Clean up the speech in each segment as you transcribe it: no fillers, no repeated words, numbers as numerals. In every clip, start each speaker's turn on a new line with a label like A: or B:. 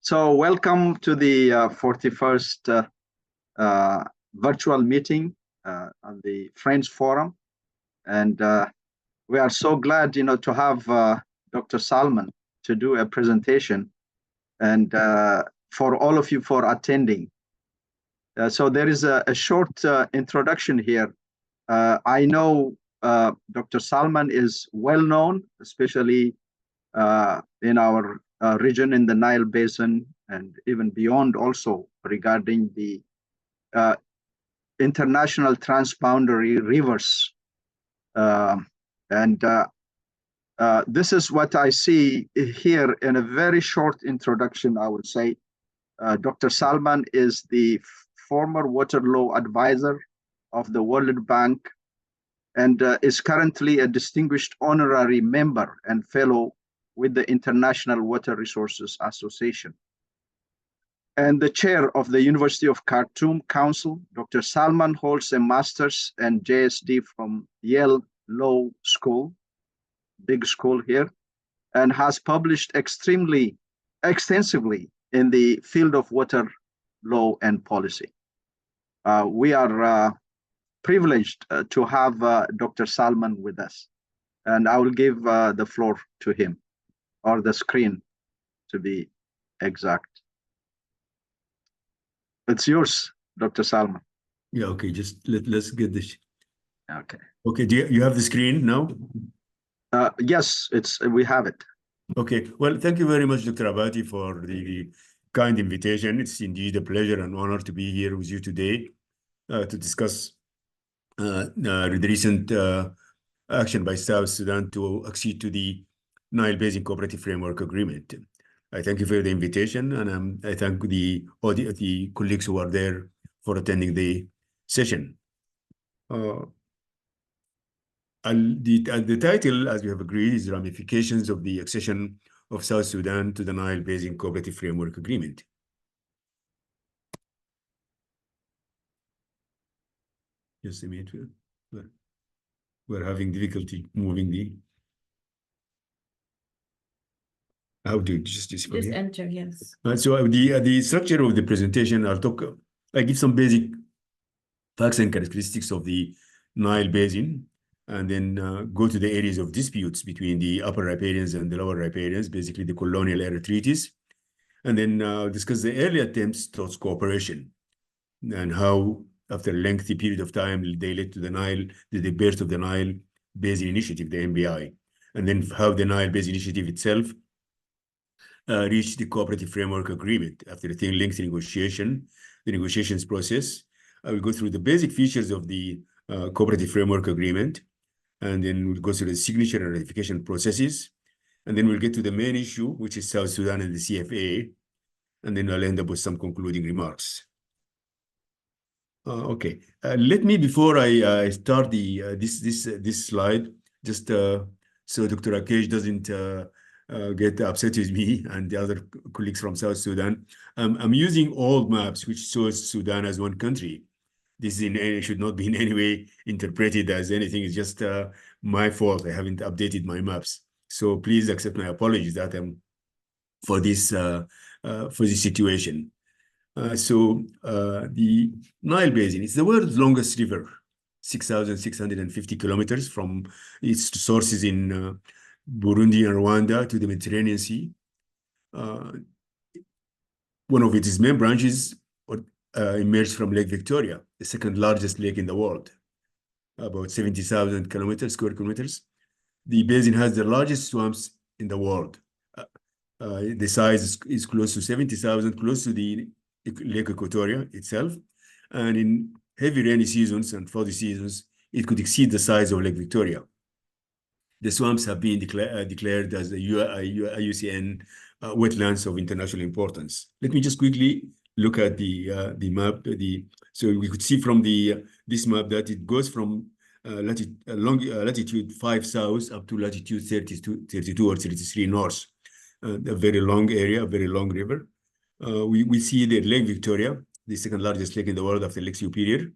A: So welcome to the 41st virtual meeting on the Friends Forum. And we are so glad, to have Dr. Salman to do a presentation and for all of you for attending. So there is a short introduction here. I know Dr. Salman is well known, especially in our region in the Nile Basin and even beyond, also regarding the international transboundary rivers. This is what I see here in a very short introduction, I would say. Dr. Salman is the former water law advisor of the World Bank and is currently a distinguished honorary member and fellow with the International Water Resources Association. And the chair of the University of Khartoum Council, Dr. Salman holds a master's and JSD from Yale Law School, big school here, and has published extensively in the field of water law and policy. We are privileged to have Dr. Salman with us, and I will give the floor to him, or the screen to be exact. It's yours, Dr. Salman.
B: Yeah, okay, just let's get this.
A: Okay.
B: Okay, do you have the screen now?
A: Yes, we have it.
B: Okay, well, thank you very much, Dr. Abati, for the kind invitation. It's indeed a pleasure and honor to be here with you today to discuss the recent action by South Sudan to accede to the Nile Basin Cooperative Framework Agreement. I thank you for the invitation, and I thank the colleagues who are there for attending the session. The title, as we have agreed, is Ramifications of the Accession of South Sudan to the Nile Basin Cooperative Framework Agreement. Just a minute. We're having difficulty moving the... How do you just
C: enter, yes.
B: So the structure of the presentation, I give some basic facts and characteristics of the Nile Basin, and then go to the areas of disputes between the upper riparians and the lower riparians, basically the colonial era treaties, and then discuss the early attempts towards cooperation and how, after a lengthy period of time, they led to the birth of the Nile Basin Initiative, the NBI, and then how the Nile Basin Initiative itself reached the Cooperative Framework Agreement after a lengthy negotiations process. I will go through the basic features of the Cooperative Framework Agreement, and then we'll go through the signature and ratification processes, and then we'll get to the main issue, which is South Sudan and the CFA, and then I'll end up with some concluding remarks. Okay, let me, before I start this slide, just so Dr. Rakesh doesn't get upset with me and the other colleagues from South Sudan. I'm using old maps which shows Sudan as one country. This should not be in any way interpreted as anything. It's just my fault. I haven't updated my maps, so please accept my apologies that for this situation. The Nile Basin is the world's longest river, 6,650 kilometers from its sources in Burundi and Rwanda to the Mediterranean Sea. One of its main branches emerged from Lake Victoria, the second largest lake in the world, about 70,000 square kilometers. The basin has the largest swamps in the world. The size is close to 70,000, close to the Lake Equatoria itself. And in heavy rainy seasons and floody seasons, it could exceed the size of Lake Victoria. The swamps have been declared as a IUCN wetlands of international importance. Let me just quickly look at the map. So we could see from this map that it goes from latitude 5 south up to latitude 32 or 33 north. A very long area, a very long river. We see the Lake Victoria, the second largest lake in the world after Lake Superior,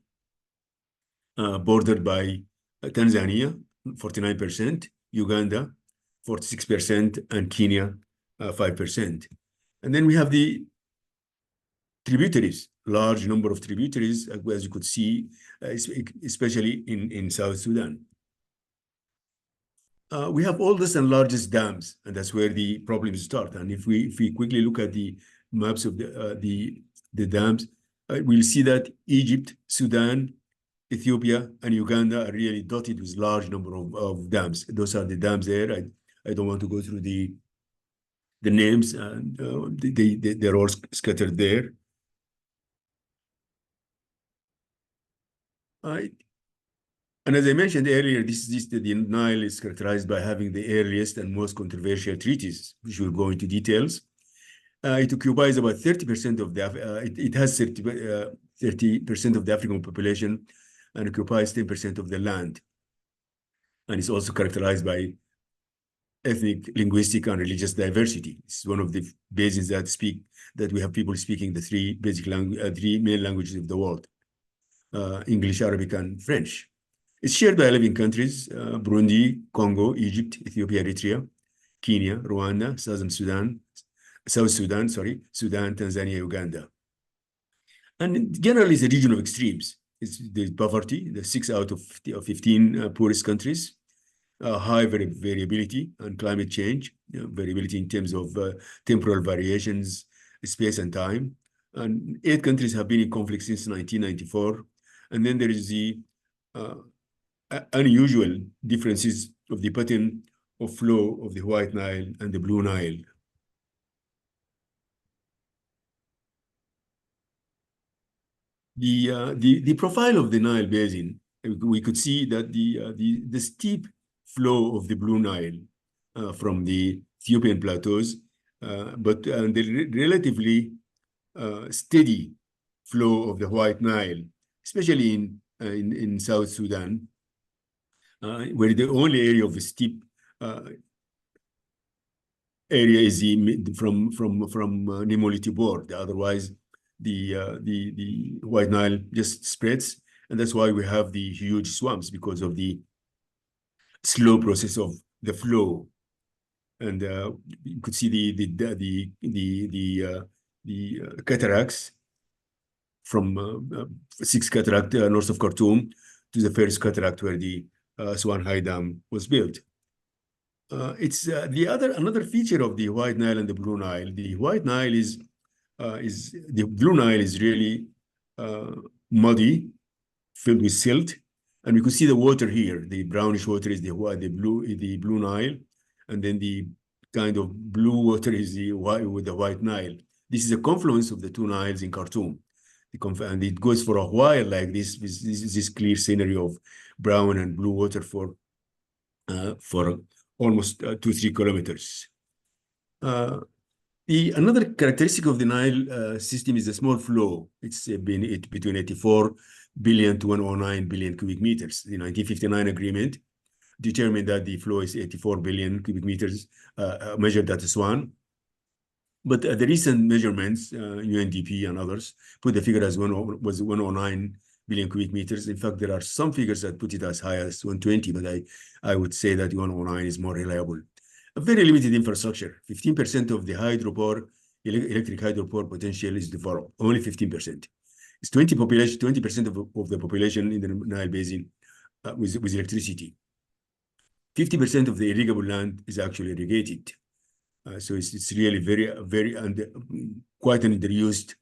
B: bordered by Tanzania, 49%, Uganda, 46%, and Kenya, 5%. And then we have the tributaries, large number of tributaries, as you could see, especially in South Sudan. We have oldest and largest dams, and that's where the problems start. And if we quickly look at the maps of the dams, we'll see that Egypt, Sudan, Ethiopia, and Uganda are really dotted with large number of dams. Those are the dams there. I don't want to go through the names, and they're all scattered there. And as I mentioned earlier, the Nile is characterized by having the earliest and most controversial treaties, which will go into details. It occupies about 30% of the, it has 30% of the African population and occupies 10% of the land. And it's also characterized by ethnic, linguistic, and religious diversity. It's one of the basins that we have people speaking the three main languages of the world, English, Arabic, and French. It's shared by 11 countries, Burundi, Congo, Egypt, Ethiopia, Eritrea, Kenya, Rwanda, South Sudan, Sudan, Tanzania, Uganda. And generally, it's a region of extremes. There's poverty, the 6 out of 15 poorest countries, high variability and climate change, variability in terms of temporal variations, space and time. And 8 countries have been in conflict since 1994. And then there is the unusual differences of the pattern of flow of the White Nile and the Blue Nile. The profile of the Nile Basin, we could see that the steep flow of the Blue Nile from the Ethiopian plateaus, but the relatively steady flow of the White Nile, especially in South Sudan, where the only area of the steep area is from Nimoli to Bord. Otherwise, the White Nile just spreads, and that's why we have the huge swamps, because of the slow process of the flow. And you could see the cataracts from 6 cataract north of Khartoum to the first cataract where the Aswan High Dam was built. It's another feature of the White Nile and the Blue Nile. The White Nile the Blue Nile is really muddy, filled with silt, and we could see the water here. The brownish water is the Blue Nile, and then the kind of blue water is the White Nile. This is a confluence of the 2 Niles in Khartoum. And it goes for a while like this clear scenery of brown and blue water for almost 2-3 kilometers. Another characteristic of the Nile system is the small flow. It's been between 84 billion to 109 billion cubic meters. The 1959 agreement determined that the flow is 84 billion cubic meters measured at Aswan. But the recent measurements, UNDP and others, put the figure as 109 billion cubic meters. In fact, there are some figures that put it as high as 120, but I would say that 109 is more reliable. A very limited infrastructure. 15% of the electric hydropower potential is developed, only 15%. It's 20% of the population in the Nile Basin with electricity. 50% of the irrigable land is actually irrigated. So it's really quite an underused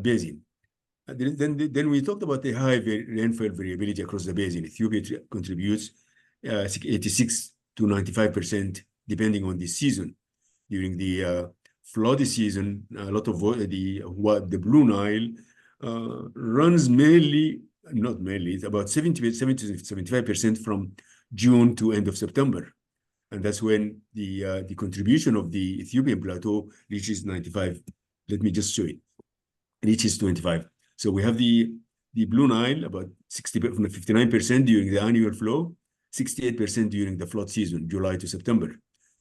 B: basin. Then we talked about the high rainfall variability across the basin. Ethiopia contributes 86 to 95% depending on the season. During the flood season, a lot of the Blue Nile runs it's about 70 to 75% from June to end of September. And that's when the contribution of the Ethiopian plateau reaches 95. Let me just show it. It reaches 25. So we have the Blue Nile about 59% during the annual flow, 68% during the flood season, July to September.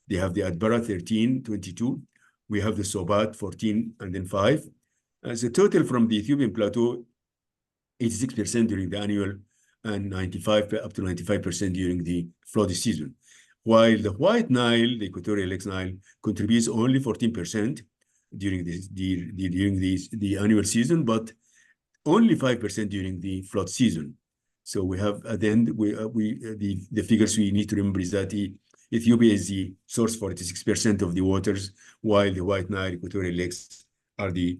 B: They have the Adbara 13, 22. We have the Sobat 14 and then 5. As a total from the Ethiopian plateau, 86% during the annual and 95 up to 95% during the flood season. While the White Nile, the Equatorial X Nile, contributes only 14%, during the annual season, but only 5% during the flood season. So we have at the end the figures we need to remember is that Ethiopia is the source for 46% of the waters, while the White Nile equatorial lakes are the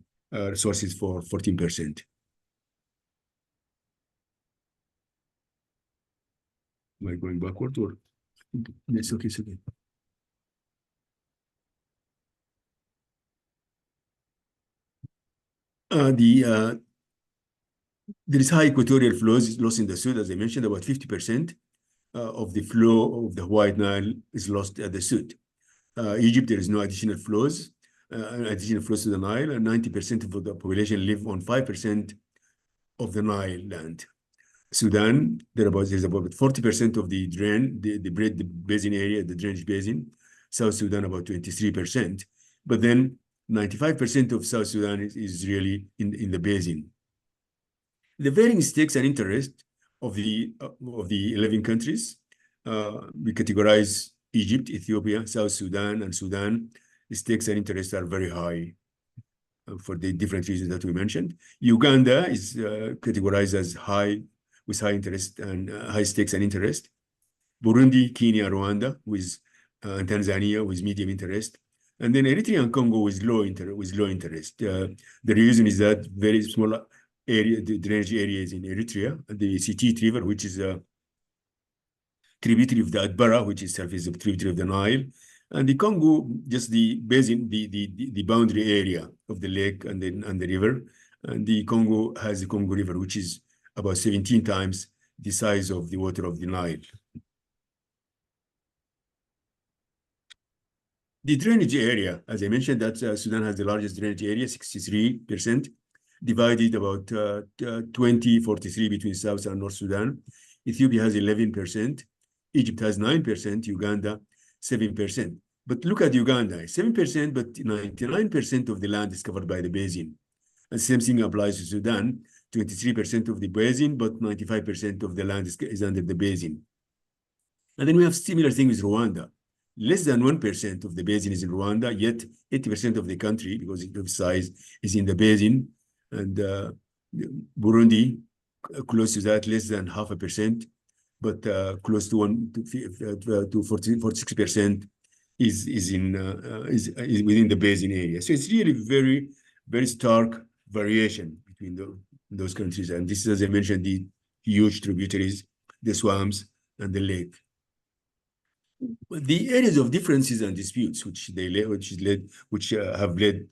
B: sources for 14%. Am I going backward or? Yes, okay, it's okay. There is high equatorial flows lost in the Sud, as I mentioned, about 50% of the flow of the White Nile is lost at the Sud. Egypt, there is no additional flows to the Nile, and 90% of the population live on 5% of the Nile land. Sudan, there's about 40% of the basin area, the drainage basin. South Sudan, about 23%. But then 95% of South Sudan is really in the basin. The varying stakes and interest of the 11 countries, we categorize Egypt, Ethiopia, South Sudan, and Sudan. The stakes and interests are very high for the different reasons that we mentioned. Uganda is categorized as high, with high interest and high stakes and interest. Burundi, Kenya, Rwanda, and Tanzania with medium interest. And then Eritrea and Congo with low interest. The reason is that very small the drainage areas in Eritrea, the Sitit River, which is a tributary of the Adbara, which itself is a tributary of the Nile, and the Congo, just the basin, the boundary area of the lake and the river. And the Congo has the Congo River, which is about 17 times the size of the water of the Nile. The drainage area, as I mentioned, that Sudan has the largest drainage area, 63%, divided about 20-43 between South and North Sudan. Ethiopia has 11%, Egypt has 9%, Uganda 7%. But look at Uganda, 7%, but 99% of the land is covered by the basin. And same thing applies to Sudan, 23% of the basin, but 95% of the land is under the basin. And then we have similar thing with Rwanda. Less than 1% of the basin is in Rwanda, yet 80% of the country, because of size, is in the basin. And Burundi, close to that, less than 0.5%, but close to 46% is within the basin area. So it's really very, very stark variation between those countries. And this is, as I mentioned, the huge tributaries, the swamps, and the lake. The areas of differences and disputes which have led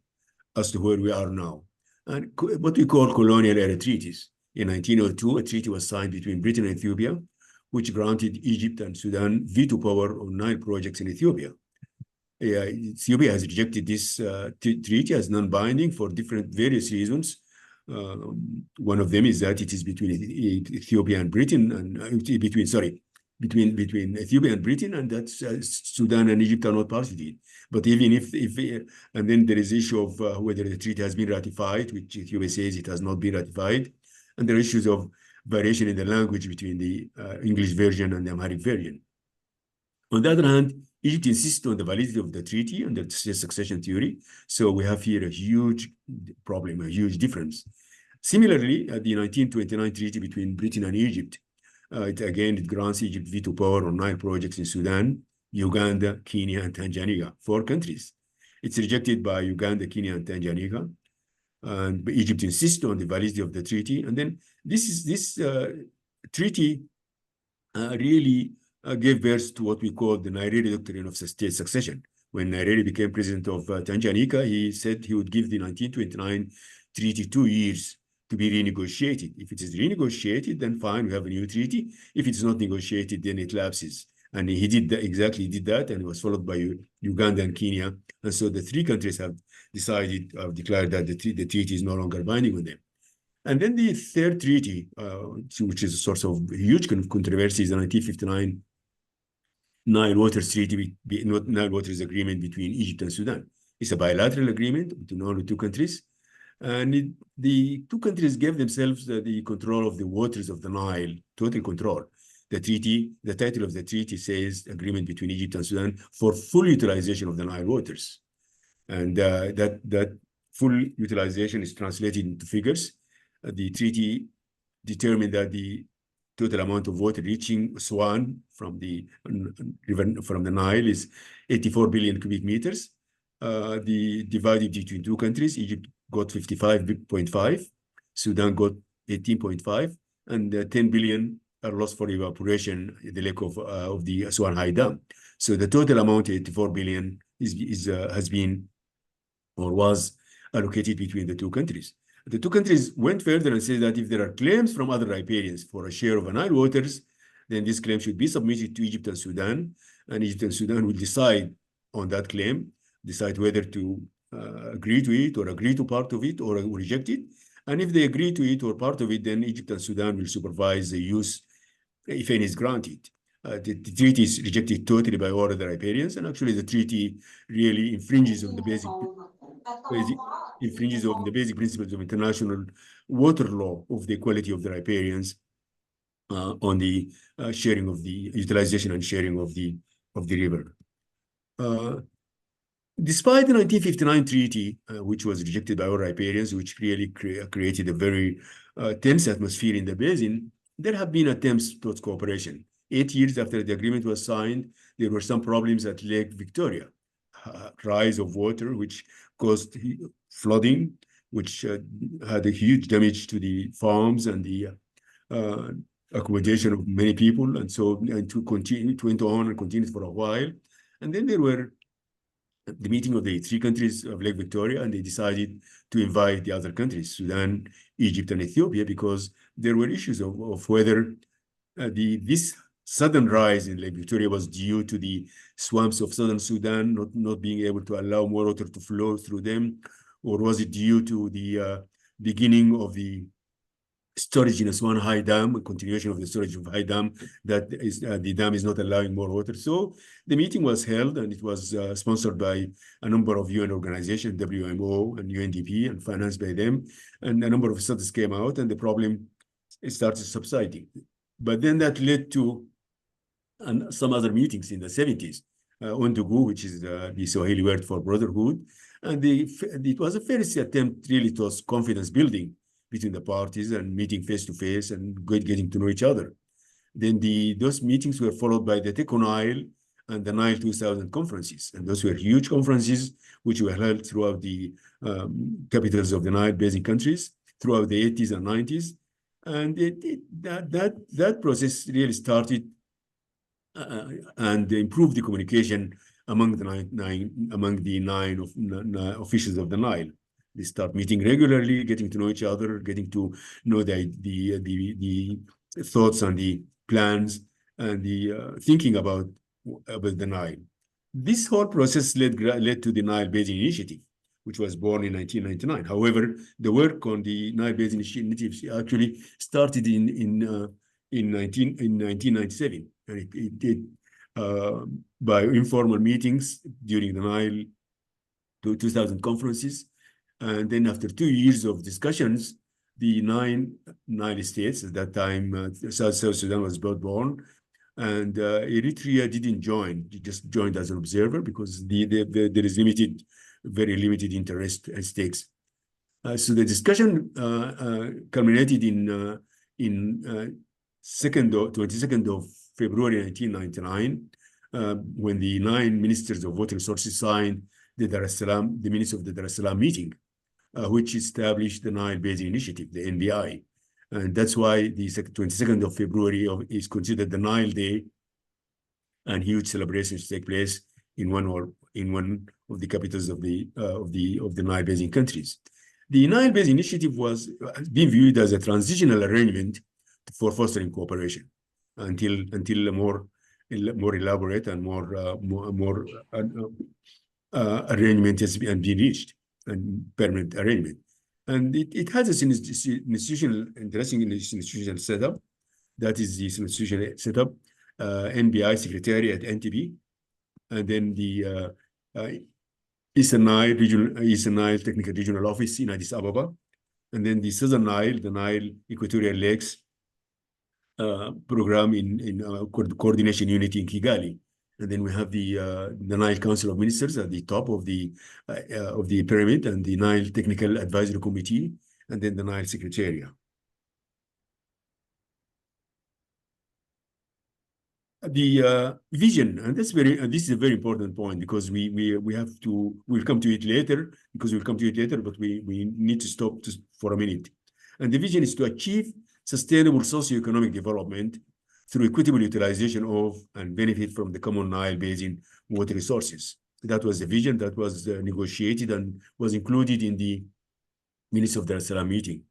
B: us to where we are now, and what we call colonial era treaties. In 1902, a treaty was signed between Britain and Ethiopia, which granted Egypt and Sudan veto power on Nile projects in Ethiopia. Ethiopia has rejected this treaty as non-binding for various reasons. One of them is that it is between Ethiopia and Britain, and between Ethiopia and Britain, and that Sudan and Egypt are not party to it. But even if and then there is the issue of whether the treaty has been ratified, which Ethiopia says it has not been ratified, and there are issues of variation in the language between the English version and the Amharic version. On the other hand, Egypt insists on the validity of the treaty and the succession theory. So we have here a huge problem, a huge difference. Similarly, the 1929 treaty between Britain and Egypt, it grants Egypt veto power on Nile projects in Sudan, Uganda, Kenya, and Tanzania, 4 countries. It's rejected by Uganda, Kenya, and Tanzania. And Egypt insists on the validity of the treaty. And then this treaty really gave birth to what we call the Nyerere doctrine of state succession. When Nyerere became president of Tanzania, he said he would give the 1929 treaty 2 years to be renegotiated. If it is renegotiated, then fine, we have a new treaty. If it's not negotiated, then it lapses. And he did that, exactly did that, and it was followed by Uganda and Kenya. And so the 3 countries have declared that the treaty is no longer binding on them. And then the 3rd treaty, which is a source of huge controversy, is the 1959 Nile Waters Treaty, Nile Waters Agreement between Egypt and Sudan. It's a bilateral agreement between only 2 countries. And the 2 countries gave themselves the control of the waters of the Nile, total control. The title of the treaty says agreement between Egypt and Sudan for full utilization of the Nile waters. And that full utilization is translated into figures. The treaty determined that the total amount of water reaching Swan from the river from the Nile is 84 billion cubic meters. The divided between two countries, Egypt got 55.5, Sudan got 18.5, and 10 billion are lost for evaporation in the lake of the Aswan High Dam. So the total amount, 84 billion, has been or was allocated between the two countries. The two countries went further and said that if there are claims from other riparians for a share of Nile waters, then this claim should be submitted to Egypt and Sudan, and Egypt and Sudan will decide on that claim, decide whether to agree to it or agree to part of it or reject it. And if they agree to it or part of it, then Egypt and Sudan will supervise the use if any is granted. The treaty is rejected totally by all the riparians, and actually the treaty really infringes on the basic principles of international water law of the equality of the riparians on the sharing of the utilization and sharing of the river. Despite the 1959 treaty, which was rejected by all riparians, which really created a very tense atmosphere in the basin, there have been attempts towards cooperation. 8 years after the agreement was signed, there were some problems at Lake Victoria. Rise of water, which caused flooding, which had a huge damage to the farms and the accommodation of many people, and so it went on and continued for a while. And then there were the meeting of the three countries of Lake Victoria, and they decided to invite the other countries, Sudan, Egypt, and Ethiopia, because there were issues of whether this sudden rise in Lake Victoria was due to the swamps of southern Sudan not being able to allow more water to flow through them, or was it due to the beginning of the storage in Aswan High Dam, a continuation of the storage of High Dam, that is the dam is not allowing more water. So the meeting was held, and it was sponsored by a number of UN organizations, WMO and UNDP, and financed by them. And a number of studies came out, and the problem started subsiding. But then that led to some other meetings in the 70s. Undugu, which is the Swahili word for brotherhood. And it was a first attempt really towards confidence building between the parties and meeting face to face and getting to know each other. Then those meetings were followed by the Teco Nile and the Nile 2000 conferences. And those were huge conferences which were held throughout the capitals of the Nile Basin countries throughout the 80s and 90s. And that process really started and improved the communication among the nine officials of the Nile. They start meeting regularly, getting to know each other, getting to know the thoughts and the plans and the thinking about the Nile. This whole process led to the Nile Basin Initiative, which was born in 1999. However, the work on the Nile Basin Initiative actually started in 1997, and it did by informal meetings during the Nile 2000 conferences. And then after 2 years of discussions, the nine Nile states, at that time, South Sudan was both born, and Eritrea didn't join. It just joined as an observer because there is very limited interest at stakes. So the discussion culminated in 22nd of February 1999, when the 9 ministers of water resources signed the minutes of the Dar es Salaam meeting, which established the Nile Basin Initiative, the NBI. And that's why the 22nd of February is considered the Nile Day, and huge celebrations take place in one of the capitals of the Nile Basin countries. The Nile Basin Initiative was being viewed as a transitional arrangement for fostering cooperation until a more elaborate and more arrangement has been reached, and permanent arrangement. And it has this interesting institutional setup. That is the institutional setup, NBI Secretariat, NTB, and then the Eastern Nile Technical Regional Office in Addis Ababa, and then the Southern Nile, the Nile Equatorial Lakes program in coordination unit in Kigali. And then we have the Nile Council of Ministers at the top of the pyramid, and the Nile Technical Advisory Committee, and then the Nile Secretariat. The vision, and this is a very important point, because we'll come to it later, but we need to stop for a minute. And the vision is to achieve sustainable socio-economic development through equitable utilization of and benefit from the common Nile Basin water resources. That was the vision that was negotiated and was included in the minutes of the Dar es Salaam meeting.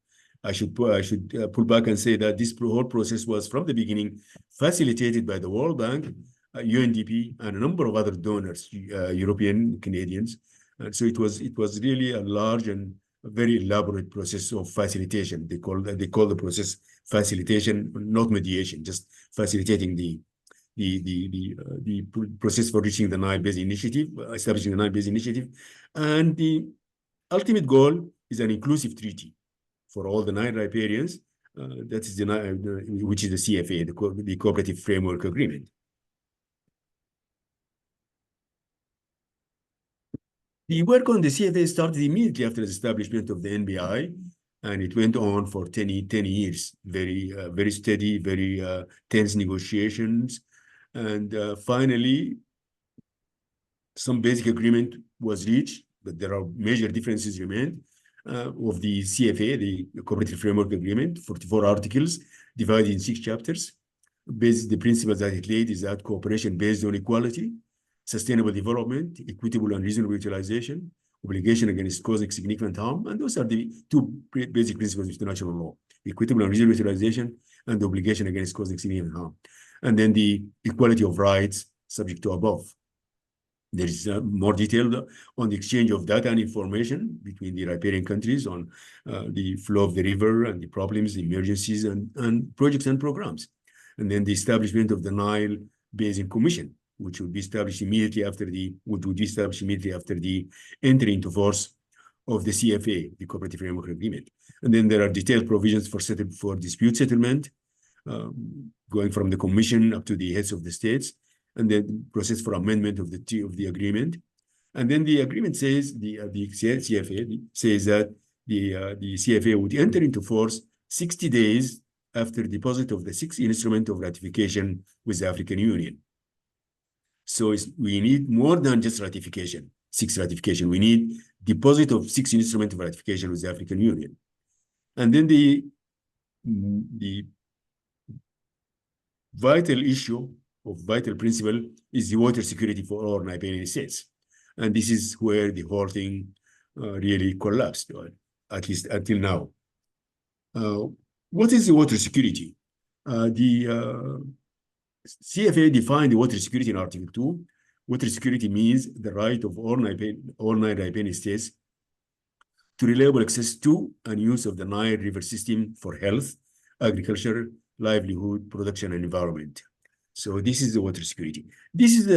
B: I should pull back and say that this whole process was from the beginning facilitated by the World Bank, UNDP, and a number of other donors, European, Canadians. And so it was really a large and a very elaborate process of facilitation. They call the process facilitation, not mediation, just facilitating the process for reaching the Nile Basin Initiative, establishing the Nile Basin Initiative. And the ultimate goal is an inclusive treaty for all the Nile riparians, that is which is the CFA, the Cooperative Framework Agreement. The work on the CFA started immediately after the establishment of the NBI, and it went on for 10 years, very steady, very tense negotiations. And finally, some basic agreement was reached, but there are major differences remained. Of the CFA, the Cooperative Framework Agreement, 44 articles divided in 6 chapters. The principles that it laid is that cooperation based on equality, sustainable development, equitable and reasonable utilization, obligation against causing significant harm, and those are the 2 basic principles of international law: equitable and reasonable utilization, and the obligation against causing significant harm. And then the equality of rights subject to above. There is more detail on the exchange of data and information between the riparian countries on the flow of the river and the problems, the emergencies, and projects and programs. And then the establishment of the Nile Basin Commission, which would be established immediately after the entry into force of the CFA, the Cooperative Framework Agreement. And then there are detailed provisions for dispute settlement, going from the Commission up to the heads of the states, and then process for amendment of the agreement. And then the agreement says, the CFA says that the CFA would enter into force 60 days after deposit of the 6th instrument of ratification with the African Union. So we need more than just ratification, 6th ratification. We need deposit of 6th instrument of ratification with the African Union. And then the vital issue of vital principle is the water security for all riparian states. And this is where the whole thing really collapsed, at least until now. What is the water security? The CFA defined the water security in Article 2. Water security means the right of all Nile riparian states to reliable access to and use of the Nile River system for health, agriculture, livelihood, production, and environment. So this is the water security. This is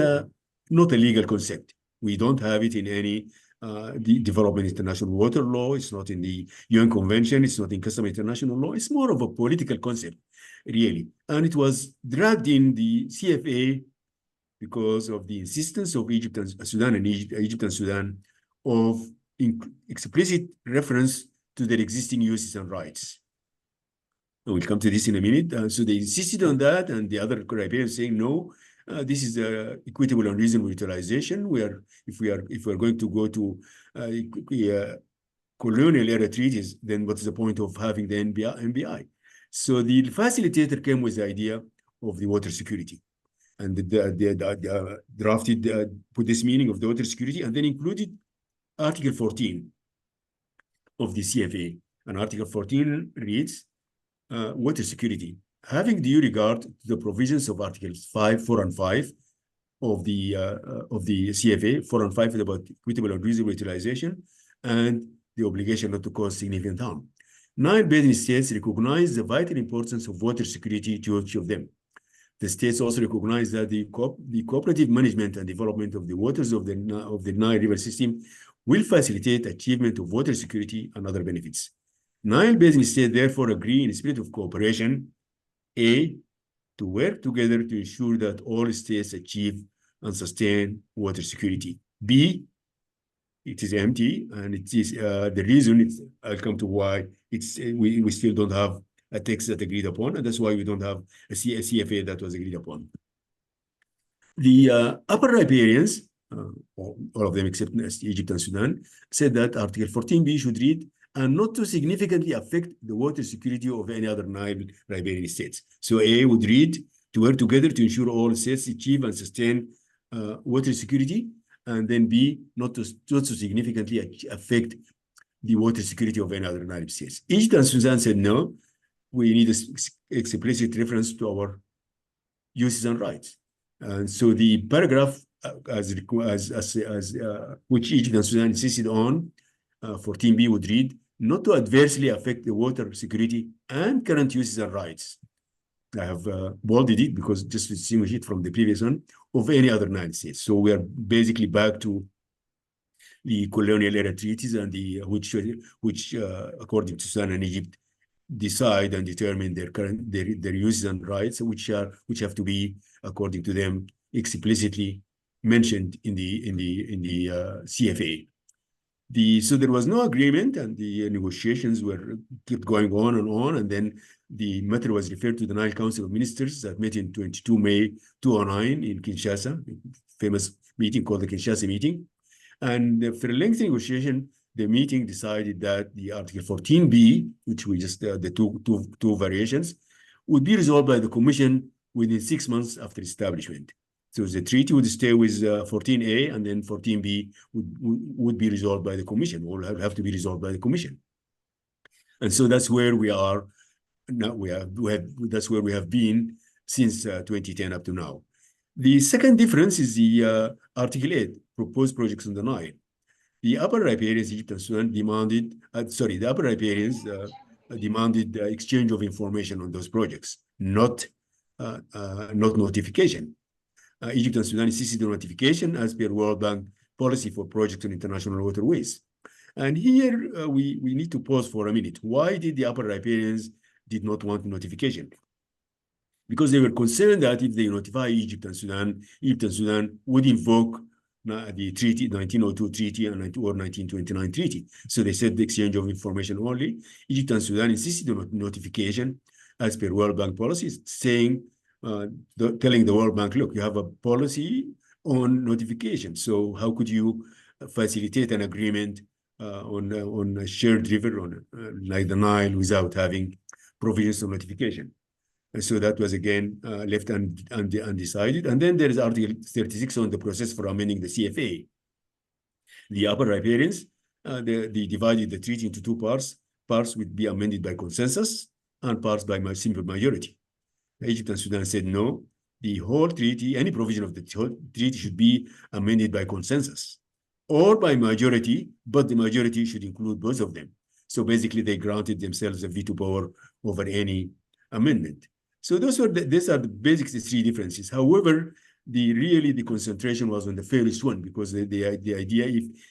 B: not a legal concept. We don't have it in any development international water law. It's not in the UN Convention. It's not in customary international law. It's more of a political concept, really. And it was dragged in the CFA because of the insistence of Egypt and Sudan of explicit reference to their existing uses and rights. We'll come to this in a minute. So they insisted on that, and the other riparians saying no. This is equitable and reasonable utilization. If we are going to go to colonial era treaties, then what's the point of having the NBI? So the facilitator came with the idea of the water security, and put this meaning of the water security, and then included Article 14 of the CFA. And Article 14 reads, water security, having due regard to the provisions of Articles 5, 4, and 5 of the CFA. 4 and 5 is about equitable and reasonable utilization and the obligation not to cause significant harm. Nile Basin states recognize the vital importance of water security to each of them. The states also recognize that the cooperative management and development of the waters of the Nile River system will facilitate achievement of water security and other benefits. Nile Basin states therefore agree in a spirit of cooperation, A, to work together to ensure that all states achieve and sustain water security. B, it is empty, and it is the reason. I'll come to why we still don't have a text that agreed upon, and that's why we don't have a CFA that was agreed upon. The upper riparians, all of them except Egypt and Sudan, said that Article 14b should read, and not to significantly affect the water security of any other Nile riparian states. So A would read, to work together to ensure all states achieve and sustain water security, and then B, not to significantly affect the water security of any other Nile states. Egypt and Sudan said no, we need an explicit reference to our uses and rights. And so the paragraph which Egypt and Sudan insisted on, 14b would read, not to adversely affect the water security and current uses and rights. I have bolded it because just to distinguish it from the previous one, of any other Nile states. So we are basically back to the colonial era treaties and the which according to Sudan and Egypt decide and determine their uses and rights, which have to be, according to them, explicitly mentioned in the CFA. So there was no agreement, and the negotiations kept going on, and then the matter was referred to the Nile Council of Ministers that met in 22 May 2009 in Kinshasa, famous meeting called the Kinshasa meeting. And for a lengthy negotiation, the meeting decided that the Article 14b, which we just the two variations, would be resolved by the Commission within 6 months after establishment. So the treaty would stay with 14a, and then 14b would be resolved by the Commission, or have to be resolved by the Commission. And so that's where we are now. That's where we have been since 2010 up to now. The second difference is the Article 8, proposed projects on the Nile. The upper riparians, Egypt and Sudan, demanded, the upper riparians demanded exchange of information on those projects, not notification. Egypt and Sudan insisted on notification as per World Bank policy for projects on international waterways. And here we need to pause for a minute. Why did the upper riparians did not want notification? Because they were concerned that if they notify Egypt and Sudan would invoke the treaty, 1902 treaty and or 1929 treaty. So they said the exchange of information only. Egypt and Sudan insisted on notification as per World Bank policies, saying, telling the World Bank, look, you have a policy on notification. So how could you facilitate an agreement on a shared river like the Nile without having provisions of notification? And so that was again left undecided. And then there is Article 36 on the process for amending the CFA. The upper riparians, they divided the treaty into two parts. Parts would be amended by consensus and parts by simple majority. Egypt and Sudan said no. The whole treaty, any provision of the whole treaty should be amended by consensus or by majority, but the majority should include both of them. So basically, they granted themselves a veto power over any amendment. So these are the basic three differences. However, the concentration was on the fairest one, because the idea,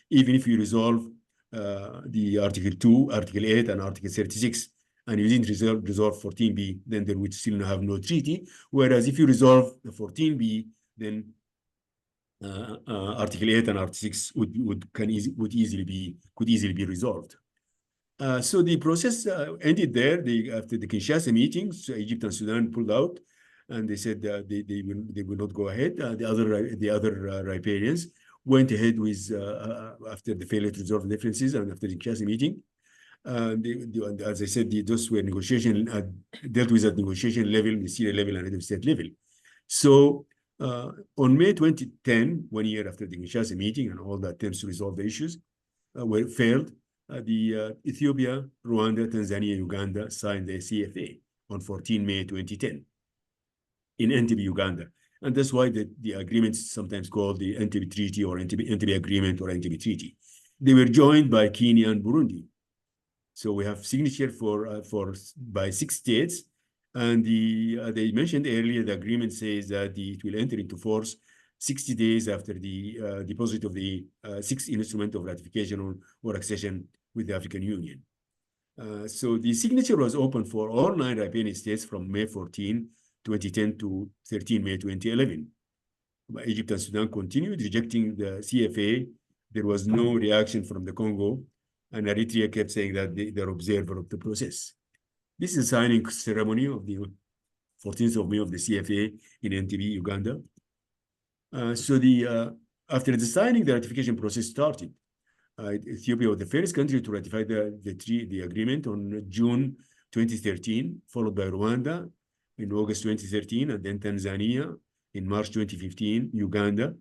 B: even if you resolve the Article 2, Article 8, and Article 36, and you didn't resolve 14b, then there would still have no treaty. Whereas if you resolve the 14b, then Article 8 and Article 6 could easily be resolved. So the process ended there. After the Kinshasa meeting, so Egypt and Sudan pulled out, and they said they will not go ahead. The other riparians went ahead with after the failure to resolve differences and after the Kinshasa meeting. As I said, those were dealt with at negotiation level, ministerial level, and head of state level. So on May 2010, 1 year after the Kinshasa meeting and all the attempts to resolve the issues failed, Ethiopia, Rwanda, Tanzania, Uganda signed the CFA on 14 May 2010 in Entebbe, Uganda. And that's why the agreement is sometimes called the Entebbe Treaty or Entebbe Agreement or Entebbe Treaty. They were joined by Kenya and Burundi. So we have signature by 6 states. And they mentioned earlier, the agreement says that it will enter into force 60 days after the deposit of the 6th instrument of ratification or accession with the African Union. So the signature was open for all 9 riparian states from May 14, 2010 to 13 May 2011. Egypt and Sudan continued rejecting the CFA. There was no reaction from the Congo, and Eritrea kept saying that they're observer of the process. This is a signing ceremony of the 14th of May of the CFA in Entebbe, Uganda. After the signing, the ratification process started. Ethiopia was the first country to ratify the agreement on June 2013, followed by Rwanda in August 2013, and then Tanzania in March 2015, Uganda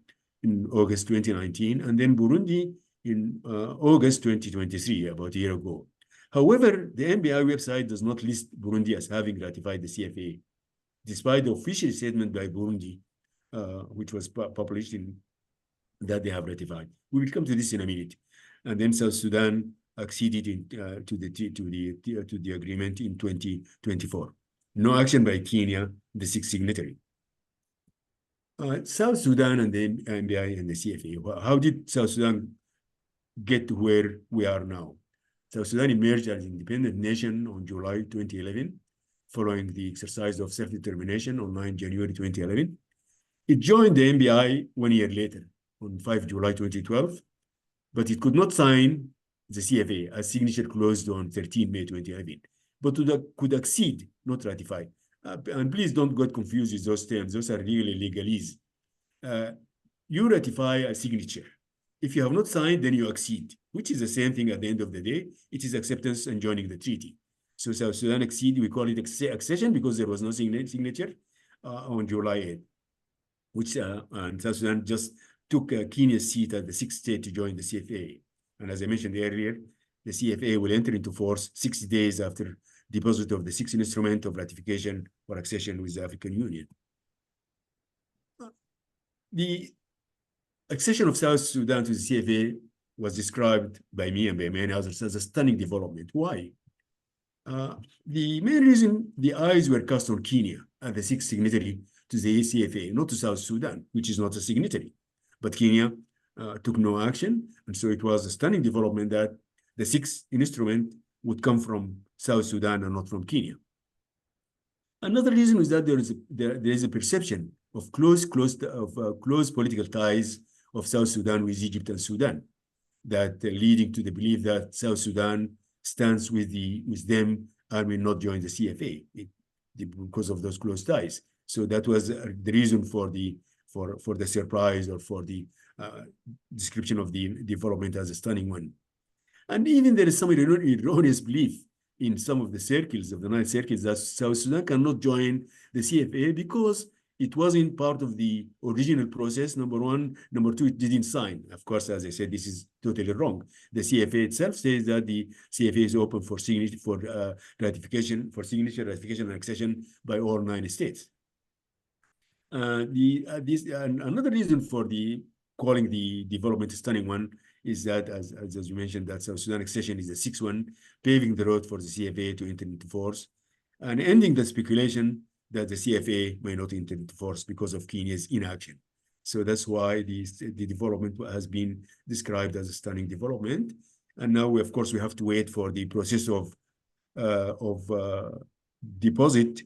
B: in August 2019, and then Burundi in August 2023, about a year ago. However, the NBI website does not list Burundi as having ratified the CFA, despite the official statement by Burundi, which was published in that they have ratified. We will come to this in a minute. And then South Sudan acceded to the agreement in 2024. No action by Kenya, the sixth signatory. South Sudan and the NBI and the CFA. How did South Sudan get to where we are now? South Sudan emerged as an independent nation on July 2011, following the exercise of self-determination on 9 January 2011. It joined the NBI 1 year later, on 5 July 2012, but it could not sign the CFA as signature closed on 13 May 2011, but could accede, not ratify. And please don't get confused with those terms. Those are really legalese. You ratify a signature. If you have not signed, then you accede, which is the same thing at the end of the day. It is acceptance and joining the treaty. So South Sudan accede, we call it accession because there was no signature on July 8th, which and South Sudan just took Kenya's seat as the sixth state to join the CFA. And as I mentioned earlier, the CFA will enter into force 60 days after deposit of the sixth instrument of ratification or accession with the African Union. The accession of South Sudan to the CFA was described by me and by many others as a stunning development. Why? The main reason the eyes were cast on Kenya as the sixth signatory to the CFA, not to South Sudan, which is not a signatory. But Kenya took no action, and so it was a stunning development that the sixth instrument would come from South Sudan and not from Kenya. Another reason is that there is a perception of close political ties of South Sudan with Egypt and Sudan, that leading to the belief that South Sudan stands with them and will not join the CFA because of those close ties. So that was the reason for the surprise or for the description of the development as a stunning one. And even there is some erroneous belief in some of the circles of the Nile circles that South Sudan cannot join the CFA because it wasn't part of the original process, number one. Number two, it didn't sign. Of course, as I said, this is totally wrong. The CFA itself says that the CFA is open for signature, ratification, and accession by all 9 states. Another reason for calling the development a stunning one is that, as you mentioned, that South Sudan accession is the sixth one, paving the road for the CFA to enter into force, and ending the speculation that the CFA may not enter into force because of Kenya's inaction. So that's why the development has been described as a stunning development. And now, of course, we have to wait for the process of deposit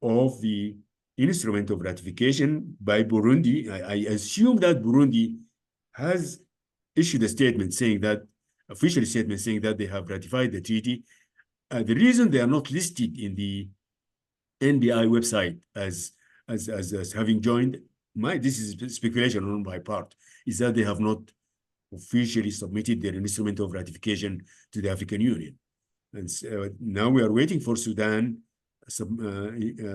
B: of the instrument of ratification by Burundi. I assume that Burundi has issued a statement saying that, official statement saying that they have ratified the treaty. The reason they are not listed in the NBI website as having joined, this is speculation on my part, is that they have not officially submitted their instrument of ratification to the African Union. And so now we are waiting for Sudan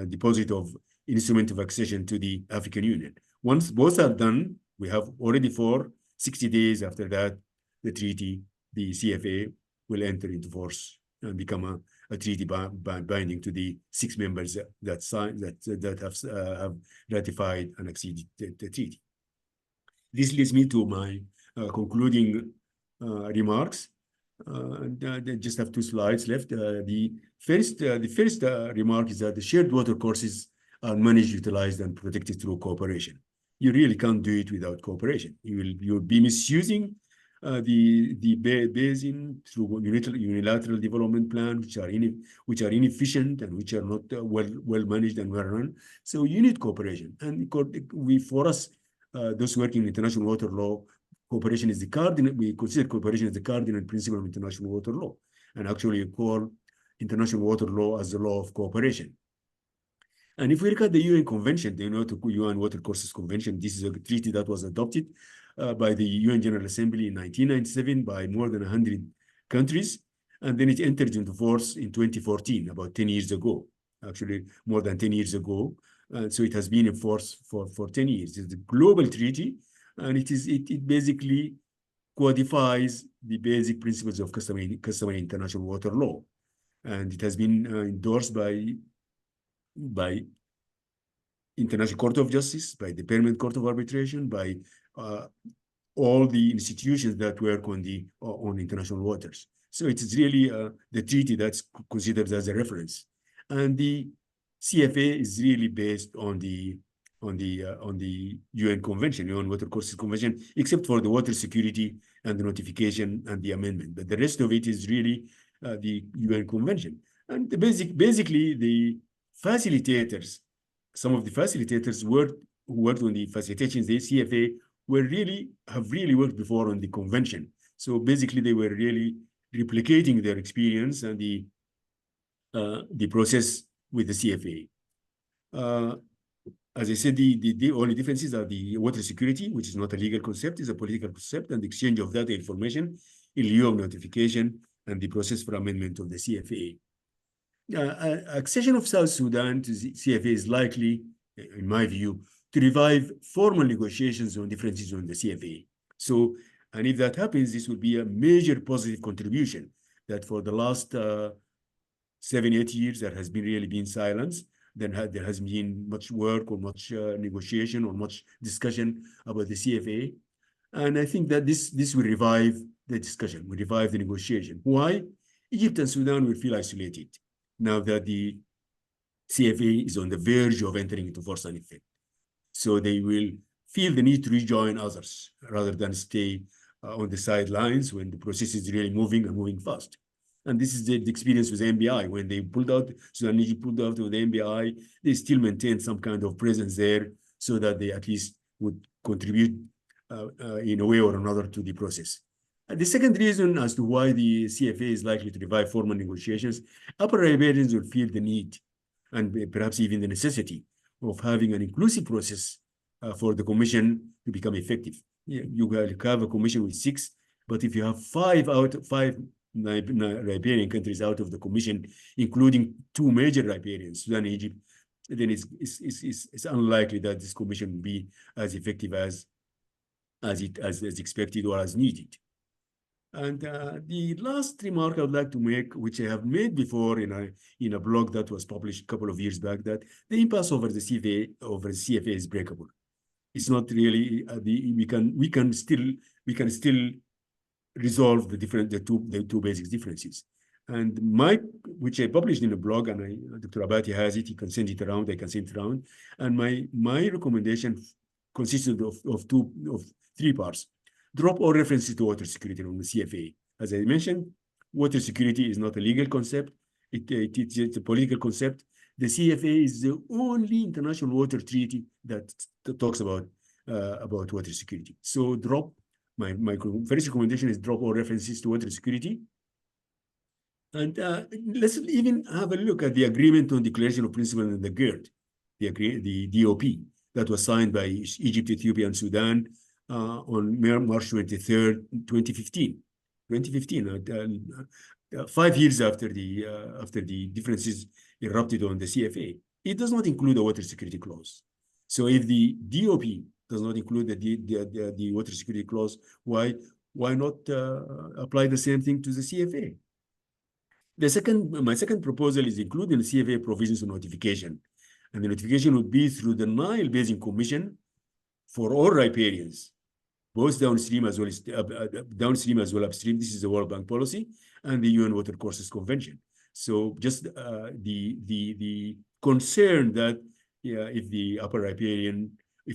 B: deposit of instrument of accession to the African Union. Once both are done, we have already 60 days after that, the treaty, the CFA, will enter into force and become a treaty binding to the 6 members that have ratified and acceded the treaty. This leads me to my concluding remarks. I just have 2 slides left. The first remark is that the shared water courses are managed, utilized, and protected through cooperation. You really can't do it without cooperation. You'll be misusing the basin through unilateral development plans, which are inefficient and which are not well managed and well run. So you need cooperation. And for us, those working in international water law, cooperation is the cardinal. We consider cooperation as the cardinal principle of international water law, and actually call international water law as the law of cooperation. And if we look at the UN Convention, the UN Water Courses Convention, this is a treaty that was adopted by the UN General Assembly in 1997 by more than 100 countries. And then it entered into force in 2014, about 10 years ago, actually more than 10 years ago. So it has been in force for 10 years. It's a global treaty, and it basically codifies the basic principles of customary international water law. And it has been endorsed by International Court of Justice, by the Permanent Court of Arbitration, by all the institutions that work on international waters. So it is really the treaty that's considered as a reference, and the CFA is really based on the UN Convention, UN Water Courses Convention, except for the water security and the notification and the amendment. But the rest of it is really the UN Convention. And basically the facilitators, some of the facilitators who worked on the facilitations, the CFA, have really worked before on the convention. So basically they were really replicating their experience and the process with the CFA. As I said, the only differences are the water security, which is not a legal concept, is a political concept, and the exchange of that information in lieu of notification, and the process for amendment of the CFA. Accession of South Sudan to the CFA is likely, in my view, to revive formal negotiations on differences on the CFA. So, and if that happens, this will be a major positive contribution that for the last 7-8 years, there has really been silence. Then there has been much work or much negotiation or much discussion about the CFA. And I think that this will revive the discussion, will revive the negotiation. Why? Egypt and Sudan will feel isolated now that the CFA is on the verge of entering into force and effect. So they will feel the need to rejoin others rather than stay on the sidelines when the process is really moving and moving fast. And this is the experience with MBI. When they pulled out, Sudan Egypt pulled out of the MBI, they still maintained some kind of presence there so that they at least would contribute in a way or another to the process. And the second reason as to why the CFA is likely to revive formal negotiations, upper riparians will feel the need and perhaps even the necessity of having an inclusive process for the commission to become effective. You have a commission with 6, but if you have 5 riparian countries out of the commission, including 2 major riparians, Sudan and Egypt, then it's unlikely that this commission will be as effective as expected or as needed. And the last remark I would like to make, which I have made before in a blog that was published a couple of years back, that the impasse over the CFA is breakable. It's not really we can still resolve the two basic differences. And which I published in a blog, and Dr. Abati has it. He can send it around. I can send it around. And my recommendation consisted of 3 parts. Drop all references to water security on the CFA. As I mentioned, water security is not a legal concept. It's a political concept. The CFA is the only international water treaty that talks about water security. So my first recommendation is drop all references to water security. And let's even have a look at the agreement on declaration of principles and the GERD, the DOP, that was signed by Egypt, Ethiopia, and Sudan on March 23rd, 2015. 5 years after the differences erupted on the CFA. It does not include a water security clause. So if the DOP does not include the water security clause, why not apply the same thing to the CFA? My second proposal is including the CFA provisions on notification. And the notification would be through the Nile Basin Commission for all riparians, both downstream as well as upstream. This is the World Bank policy and the UN Water Courses Convention. So just the concern that if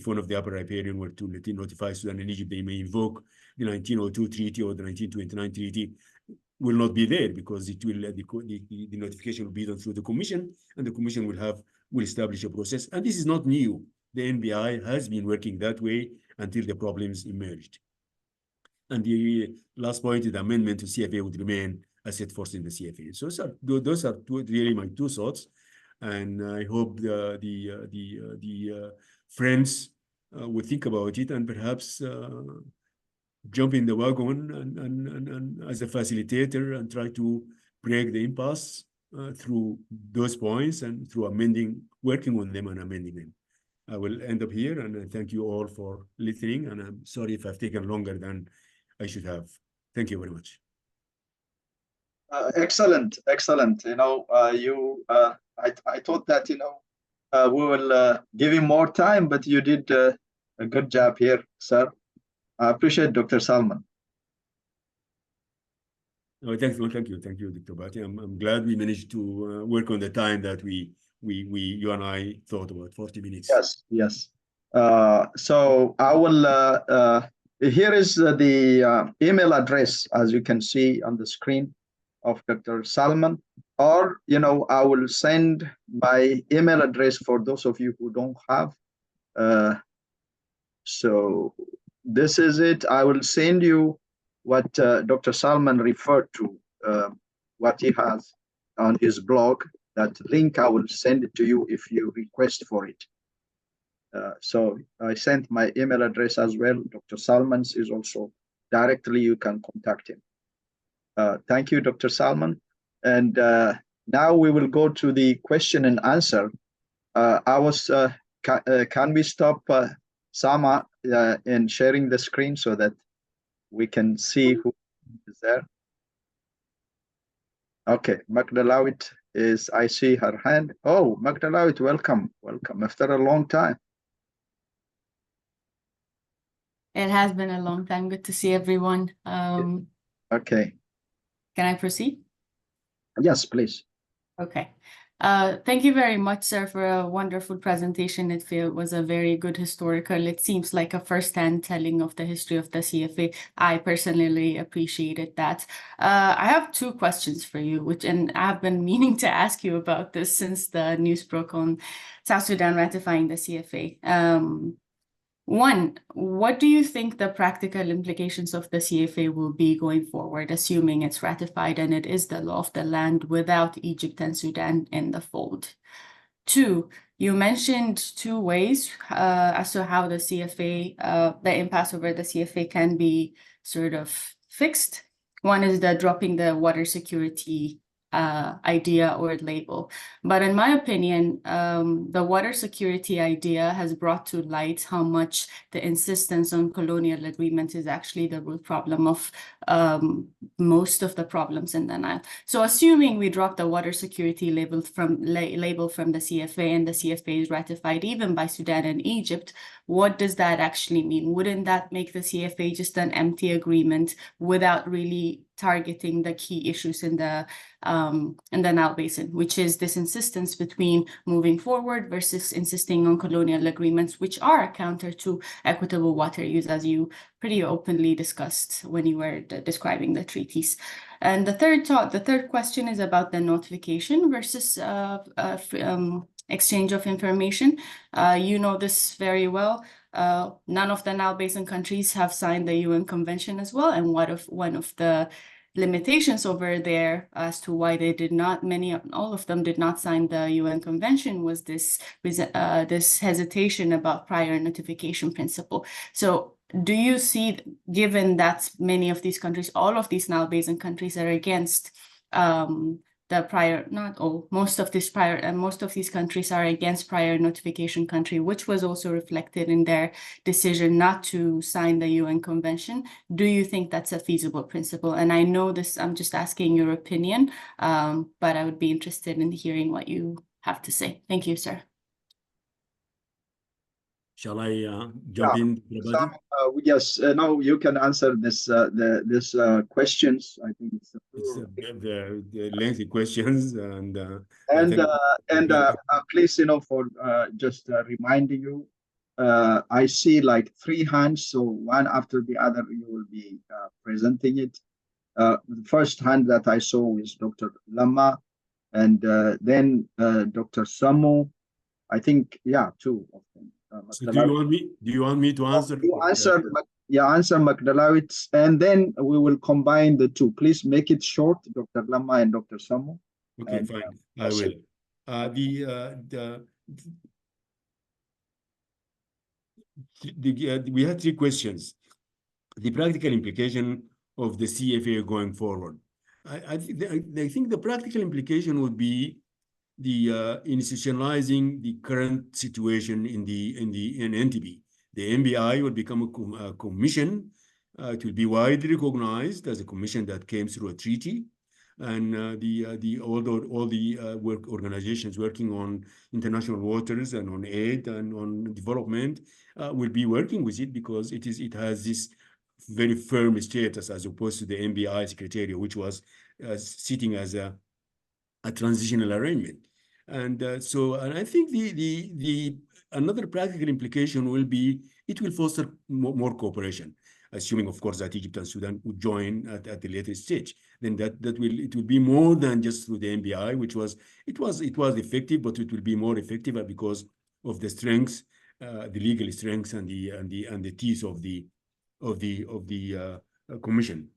B: one of the upper riparian were to notify Sudan and Egypt, they may invoke the 1902 treaty or the 1929 treaty, will not be there, because it will the notification will be done through the commission, and the commission will establish a process. And this is not new. The NBI has been working that way, until the problems emerged. And the last point is the amendment to CFA would remain as set forth in the CFA. So those are really my two thoughts, and I hope the friends will think about it and perhaps jump in the wagon and as a facilitator and try to break the impasse through those points and through working on them and amending them. I will end up here, and I thank you all for listening, and I'm sorry if I've taken longer than I should have. Thank you very much.
A: Excellent. You know, I thought that, you know, we will give you more time, but you did a good job here, sir. I appreciate Dr. Salman.
B: Oh, thank you, Dr. Bati. I'm glad we managed to work on the time that you and I thought about 40 minutes.
A: Yes. So I will. Here is the email address, as you can see on the screen, of Dr. Salman, or, you know, I will send my email address for those of you who don't have. So this is it. I will send you what Dr. Salman referred to, what he has on his blog. That link, I will send it to you if you request for it. So I sent my email address as well. Dr. Salman's is also directly, you can contact him. Thank you, Dr. Salman. And now we will go to the question and answer. Can we stop Sama in sharing the screen so that we can see who is there? Okay, Magdalawit is, I see her hand. Oh, Magdalawit, welcome after a long time.
C: It has been a long time. Good to see everyone.
A: Okay.
C: Can I proceed?
A: Yes, please.
C: Okay. Thank you very much, sir, for a wonderful presentation. It was a very good historical. It seems like a first-hand telling of the history of the CFA. I personally appreciated that. I have two questions for you, and I've been meaning to ask you about this since the news broke on South Sudan ratifying the CFA. One, what do you think the practical implications of the CFA will be going forward, assuming it's ratified and it is the law of the land without Egypt and Sudan in the fold? Two, you mentioned two ways as to how the CFA, the impasse over the CFA can be sort of fixed. One is the dropping the water security idea or label. But in my opinion, the water security idea has brought to light how much the insistence on colonial agreement is actually the root problem of most of the problems in the Nile. So assuming we drop the water security label from the CFA and the CFA is ratified even by Sudan and Egypt, what does that actually mean? Wouldn't that make the CFA just an empty agreement without really targeting the key issues in the Nile Basin, which is this insistence between moving forward versus insisting on colonial agreements, which are counter to equitable water use, as you pretty openly discussed when you were describing the treaties. And the third question is about the notification versus exchange of information. You know this very well. None of the Nile Basin countries have signed the UN Convention as well. And one of the limitations over there as to why they did not, all of them did not sign the UN Convention was this hesitation about prior notification principle. So do you see, given that many of these countries, all of these Nile Basin countries are against the prior, not all, most of these countries are against prior notification country, which was also reflected in their decision not to sign the UN Convention. Do you think that's a feasible principle? And I know this, I'm just asking your opinion, but I would be interested in hearing what you have to say. Thank you, sir.
B: Shall I jump in?
A: Yes, no, you can answer this questions. I think it's
B: the lengthy questions and
A: please, you know, for just reminding you, I see like 3 hands, so one after the other you will be presenting it. The first hand that I saw is Dr. Lama, and then Dr. Samu. I think, yeah, 2 of them.
B: So do you want me to answer?
A: You answer, answer McDalawitz, and then we will combine the two. Please make it short, Dr. Lama and Dr. Samu.
B: Okay,
A: and,
B: fine. I will. We had three questions. The practical implication of the CFA going forward. I think the practical implication would be the institutionalizing the current situation in NTB. The NBI will become a commission. It will be widely recognized as a commission that came through a treaty, and all the work organizations working on international waters and on aid and on development will be working with it, because it has this very firm status as opposed to the NBI Secretariat, which was sitting as a transitional arrangement. And and I think the another practical implication will be it will foster more cooperation, assuming of course that Egypt and Sudan would join at the later stage. Then it will be more than just through the NBI, which was effective, but it will be more effective because of the strengths, the legal strengths and the teeth of the commission.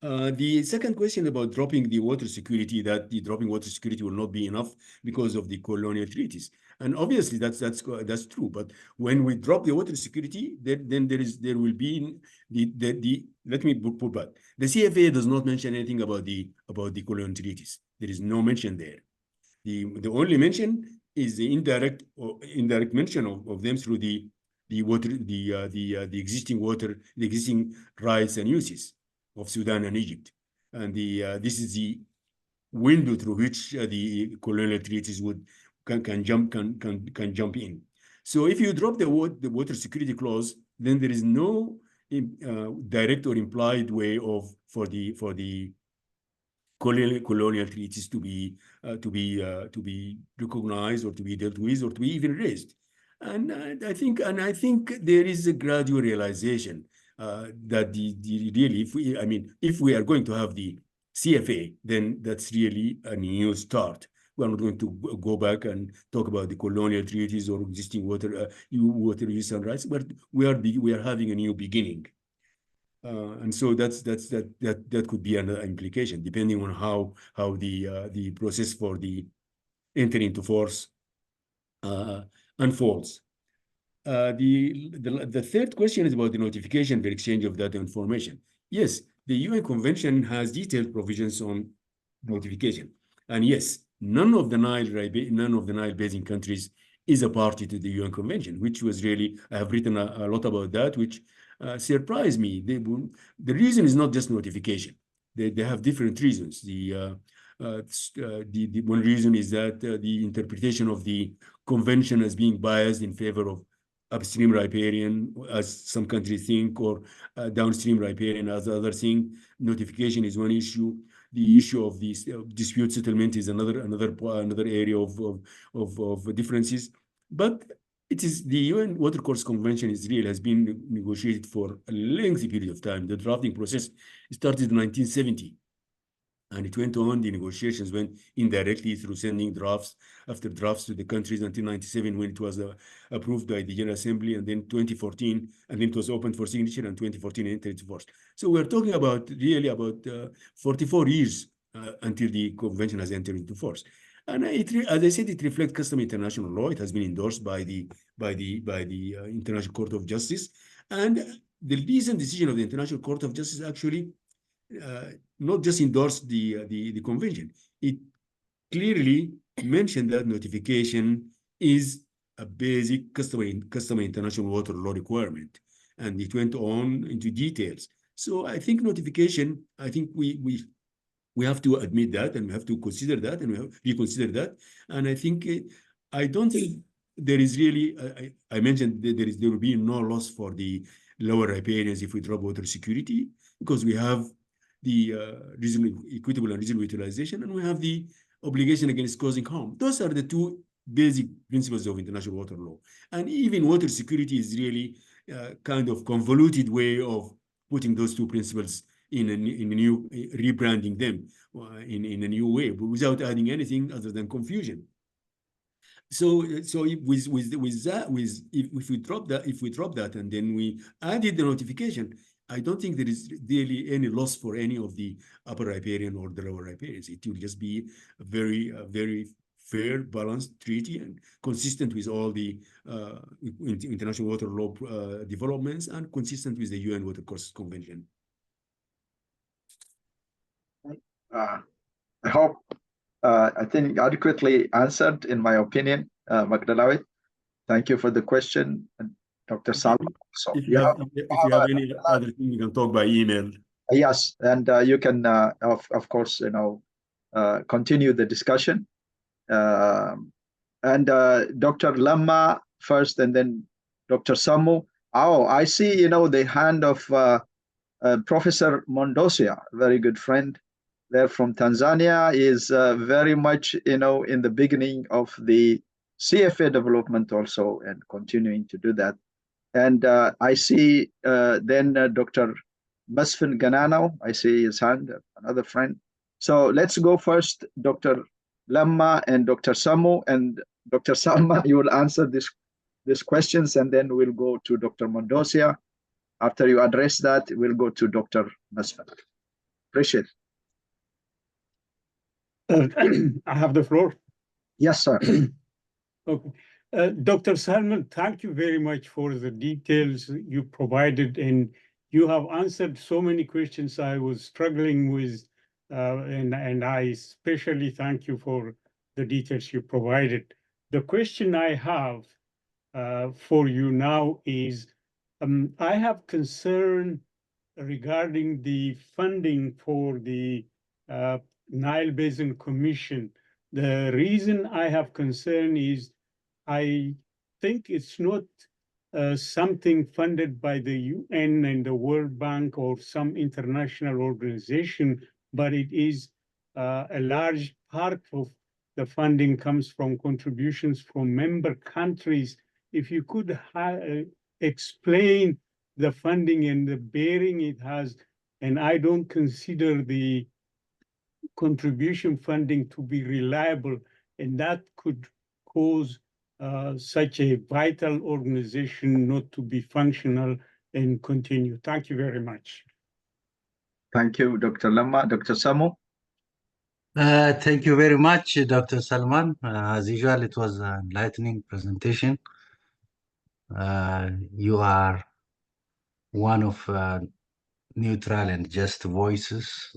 B: The second question about dropping the water security, that the dropping water security will not be enough because of the colonial treaties, and obviously that's true. But when we drop the water security, then there will be let me put back. The CFA does not mention anything about the colonial treaties. There is no mention there. The only mention is the indirect mention of them through the existing rights and uses of Sudan and Egypt, and this is the window through which the colonial treaties can jump in. So if you drop the water security clause, then there is no direct or implied way for the colonial treaties to be recognized or to be dealt with or to be even raised. And I think there is a gradual realization that if we are going to have the CFA, then that's really a new start. We are not going to go back and talk about the colonial treaties or existing water use and rights, but we are having a new beginning. And so that could be another implication, depending on how the process for the entry into force unfolds. The third question is about the notification for exchange of data information. Yes, the UN Convention has detailed provisions on notification, and yes, none of the Nile Basin countries is a party to the UN Convention, which was really, I have written a lot about that, which surprised me. The reason is not just notification. They have different reasons. The one reason is that the interpretation of the convention as being biased in favor of upstream riparian, as some countries think, or downstream riparian as others think. Notification is one issue. The issue of the dispute settlement is another area of differences. But it is the UN Water Course Convention has been negotiated for a lengthy period of time. The drafting process started in 1970. And it went on, the negotiations went indirectly through sending drafts after drafts to the countries until 1997, when it was approved by the General Assembly, and then 2014, and then it was opened for signature, and 2014 entered into force. So we're talking about 44 years until the convention has entered into force. And as I said, it reflects customary international law. It has been endorsed by the International Court of Justice. And the recent decision of the International Court of Justice actually not just endorsed the convention. It clearly mentioned that notification is a basic customary international water law requirement, and it went on into details. So I think notification, I think we have to admit that, and we have to consider that, and we have to reconsider that. And I think I don't think there is really, I mentioned that there will be no loss for the lower riparians if we drop water security, because we have the equitable and reasonable utilization, and we have the obligation against causing harm. Those are the two basic principles of international water law. And even water security is really kind of convoluted way of putting those two principles in a new, rebranding them in a new way, but without adding anything other than confusion. So if we drop that and then we added the notification, I don't think there is really any loss for any of the upper riparian or the lower riparians. It will just be a very fair, balanced treaty and consistent with all the international water law developments and consistent with the UN Water Courses Convention.
A: I hope I think adequately answered, in my opinion, Magdalawi. Thank you for the question, and Dr. Salman. So
B: if you have any other thing, you can talk by email.
A: Yes, and you can, of course, continue the discussion. And Dr. Lamma first, and then Dr. Samu. Oh, I see, the hand of Professor Mondosia, very good friend there from Tanzania, is very much, in the beginning of the CFA development also, and continuing to do that. And I see then Dr. Masfin Ganano, I see his hand, another friend. So let's go first, Dr. Lamma and Dr. Samu, and Dr. Salman, you will answer these questions, and then we'll go to Dr. Mondosia. After you address that, we'll go to Dr. Masfin. Appreciate
D: it. I have the floor.
A: Yes, sir.
D: Okay. Dr. Salman, thank you very much for the details you provided, and you have answered so many questions I was struggling with, and I especially thank you for the details you provided. The question I have for you now is, I have concern regarding the funding for the Nile Basin Commission. The reason I have concern is I think it's not something funded by the UN and the World Bank or some international organization, but it is a large part of the funding comes from contributions from member countries. If you could explain the funding and the bearing it has, and I don't consider the contribution funding to be reliable, and that could cause such a vital organization not to be functional and continue. Thank you very much.
A: Thank you, Dr. Lamma. Dr. Samu?
E: Thank you very much, Dr. Salman. As usual, it was an enlightening presentation. You are one of neutral and just voices,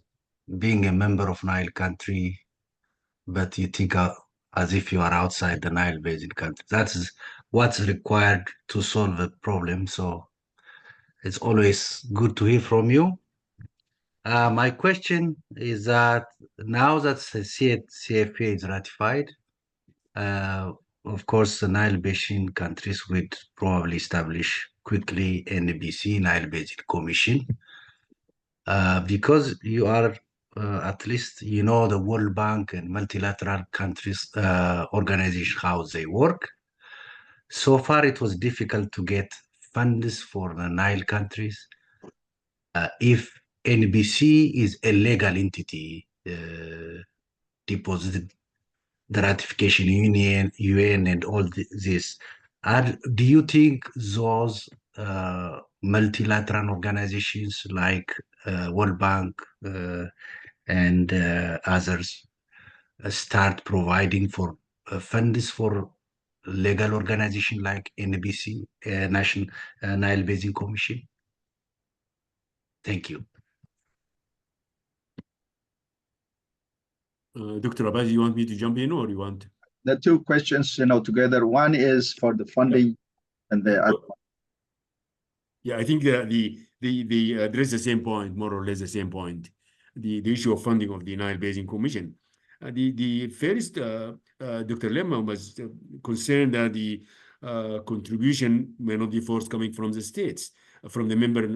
E: being a member of Nile country, but you think as if you are outside the Nile Basin country. That's what's required to solve a problem. So it's always good to hear from you. My question is that now that the CFA is ratified, of course, the Nile Basin countries would probably establish quickly NBC, Nile Basin Commission, because you are, at least the World Bank and multilateral countries organization, how they work. So far, it was difficult to get funds for the Nile countries. If NBC is a legal entity, deposited the ratification UN and all this, do you think those multilateral organizations like World Bank and others start providing for funds for legal organization like NBC, National Nile Basin Commission? Thank you.
B: Dr. Abbas, you want me to jump in, or you want?
A: The two questions, together. One is for the funding, and the
B: yeah, I think they address the same point, more or less the same point. The issue of funding of the Nile Basin Commission. The first, Dr. Lemma was concerned that the contribution may not be forthcoming from the states, from the member,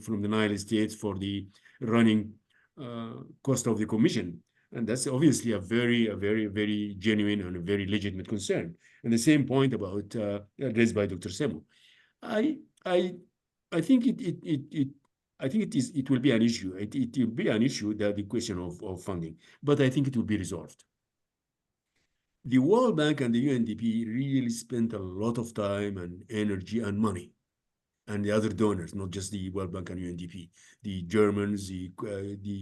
B: from the Nile states for the running cost of the commission. And that's obviously a very genuine and a very legitimate concern. And the same point about raised by Dr. Semo. I think it will be an issue. It will be an issue, that the question of funding, but I think it will be resolved. the World Bank and the UNDP really spent a lot of time and energy and money, and the other donors, not just the World Bank and UNDP, the Germans, the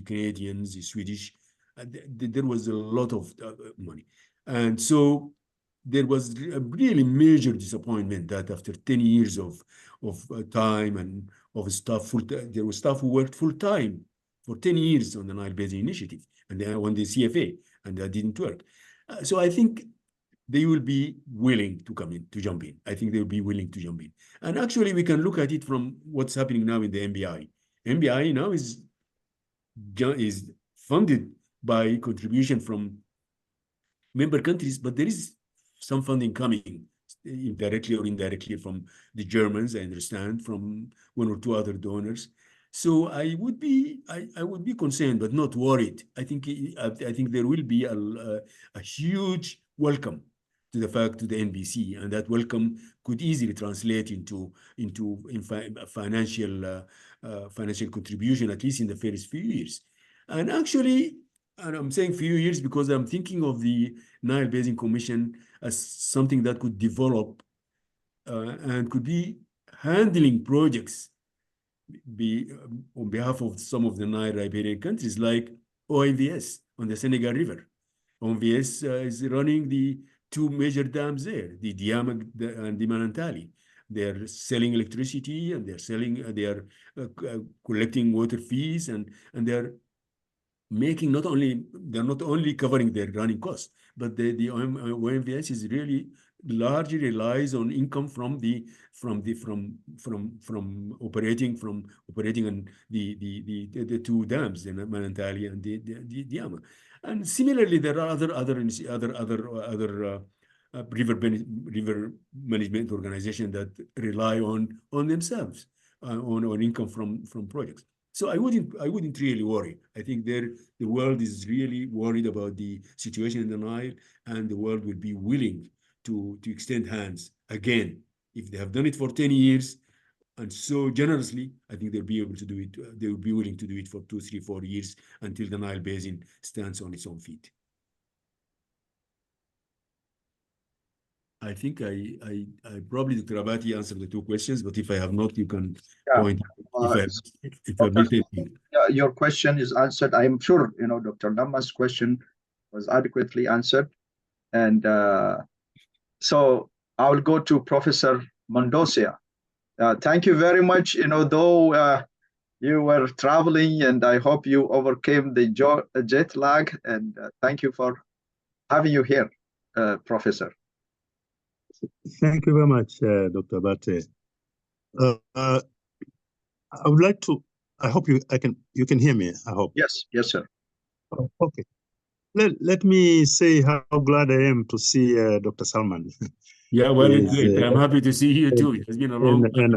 B: Canadians, the Swedish. There was a lot of money. And so there was a really major disappointment that after 10 years of time and of staff, there was staff who worked full time for 10 years on the Nile Basin Initiative and then on the CFA, and that didn't work. So I think they will be willing to come in, to jump in. I think they will be willing to jump in. And actually, we can look at it from what's happening now in the MBI. MBI now is funded by contribution from member countries, but there is some funding coming directly or indirectly from the Germans, I understand, from one or two other donors. So I would be concerned, but not worried. I think there will be a huge welcome to the NBC, and that welcome could easily translate into financial contribution, at least in the first few years. And actually, and I'm saying few years because I'm thinking of the Nile Basin Commission as something that could develop and could be handling projects on behalf of some of the Nile riparian countries, like OMVS on the Senegal River. OMVS is running the two major dams there, the Diama and the Manantali. They're selling electricity, and they are collecting water fees, and they're making they're not only covering their running costs, but the OMVS is really largely relies on income from operating on the two dams, the Manantali and the Diama. And similarly, there are other river management organizations that rely on themselves on income from projects. So I wouldn't really worry. I think the world is really worried about the situation in the Nile, and the world will be willing to extend hands again. If they have done it for 10 years and so generously, I think they'll be able to do it. They will be willing to do it for 2, 3, 4 years until the Nile Basin stands on its own feet. I think I probably, Dr. Abati, answered the 2 questions, but if I have not, you can point if I've missed anything.
A: Your question is answered. I am sure, Dr. Nama's question was adequately answered. And so I will go to Professor Mendoza. Thank you very much. Though you were traveling, and I hope you overcame the jet lag. And thank you for having you here, Professor.
F: Thank you very much, Dr. Abate. I would like to. I hope you can hear me. I hope.
A: Yes, sir.
F: Oh, okay. Let me say how glad I am to see Dr. Salman.
B: Yeah, well, I'm happy to see you too. It has been a long
F: an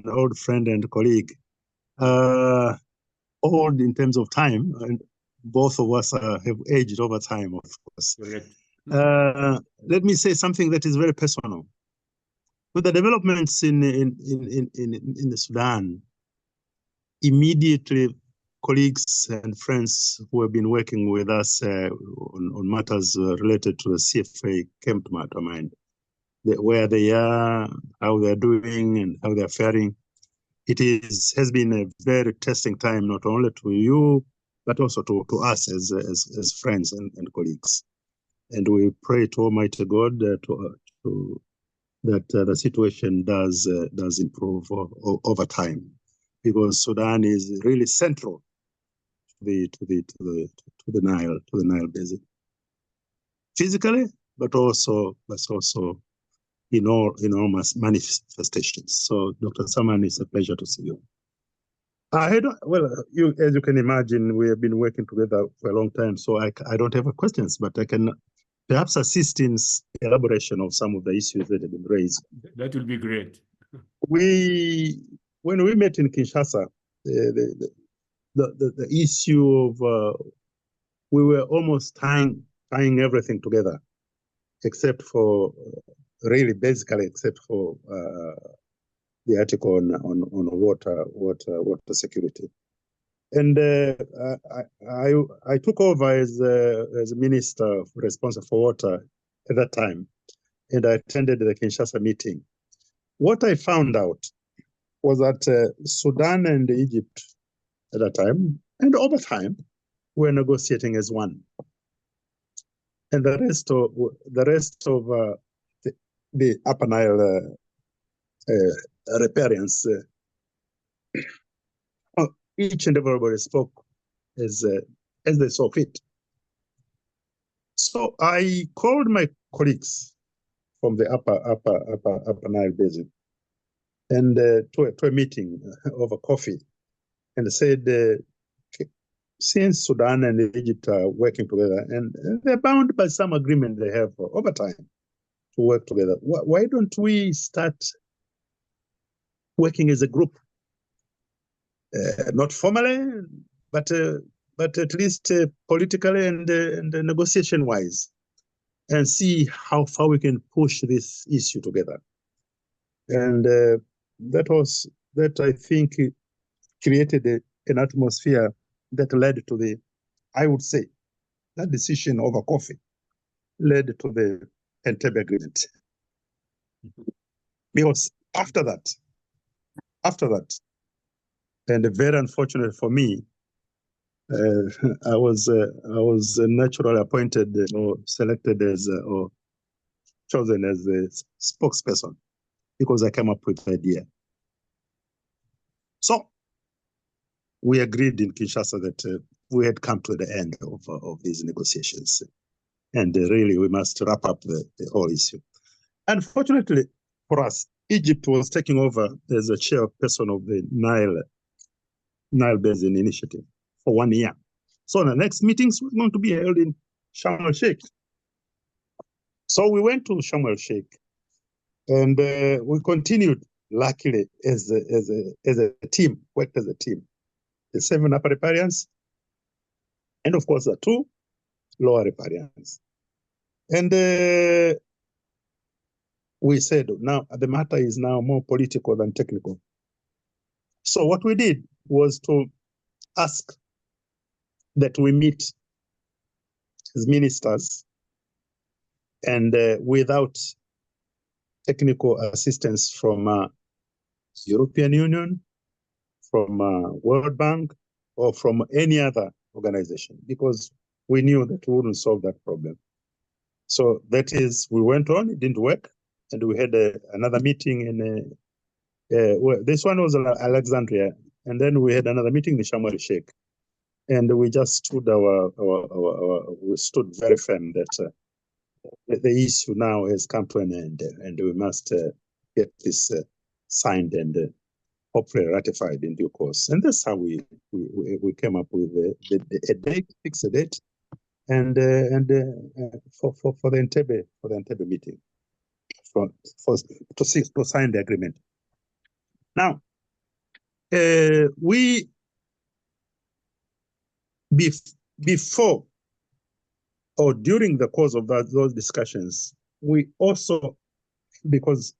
F: old friend and colleague. Old in terms of time, and both of us have aged over time, of course.
B: Correct.
F: Let me say something that is very personal. With the developments in the Sudan, immediately colleagues and friends who have been working with us on matters related to the CFA came to my mind. Where they are, how they're doing, and how they're faring. It has been a very testing time, not only to you, but also to us as friends and colleagues. And we pray to Almighty God that the situation does improve over time, because Sudan is really central to the Nile Basin, physically, but also in all manifestations. So, Dr. Salman, it's a pleasure to see you. As you can imagine, we have been working together for a long time, so I don't have questions, but I can perhaps assist in elaboration of some of the issues that have been raised.
B: That will be great.
F: When we met in Kinshasa, the issue of we were almost tying everything together, except for except for the article on water security. And I took over as a minister responsible for water at that time, and I attended the Kinshasa meeting. What I found out was that Sudan and Egypt at that time, and over time, were negotiating as one. And the rest of the Upper Nile riparians, each and everybody spoke as they saw fit. So I called my colleagues from the upper Nile Basin and to a meeting over coffee, and said, since Sudan and Egypt are working together and they're bound by some agreement they have over time to work together, why don't we start working as a group? Not formally, but at least politically and negotiation-wise, and see how far we can push this issue together. And that I think created an atmosphere that led to the, I would say, that decision over coffee led to the Entebbe Agreement. Because after that, and very unfortunate for me, I was naturally appointed or selected as or chosen as the spokesperson because I came up with the idea. So we agreed in Kinshasa that we had come to the end of these negotiations, and really we must wrap up the whole issue. Unfortunately for us, Egypt was taking over as a chairperson of the Nile Basin Initiative for 1 year. So the next meetings were going to be held in Sharm el-Sheikh. So we went to Sharm el-Sheikh, and we continued, luckily, as a team, worked as a team. The 7 upper riparians, and of course the 2 lower riparians. And we said, now the matter is now more political than technical. So what we did was to ask that we meet as ministers, and without technical assistance from European Union, from World Bank, or from any other organization, because we knew that we wouldn't solve that problem. So that is, we went on, it didn't work, and we had another meeting in, well, this one was Alexandria, and then we had another meeting in Sharm el-Sheikh, and we just stood we stood very firm that the issue now has come to an end, and we must get this signed and hopefully ratified in due course. And that's how we came up with a date, fix a date, and for the Entebbe meeting, to sign the agreement. Now, before or during the course of those discussions, we also, because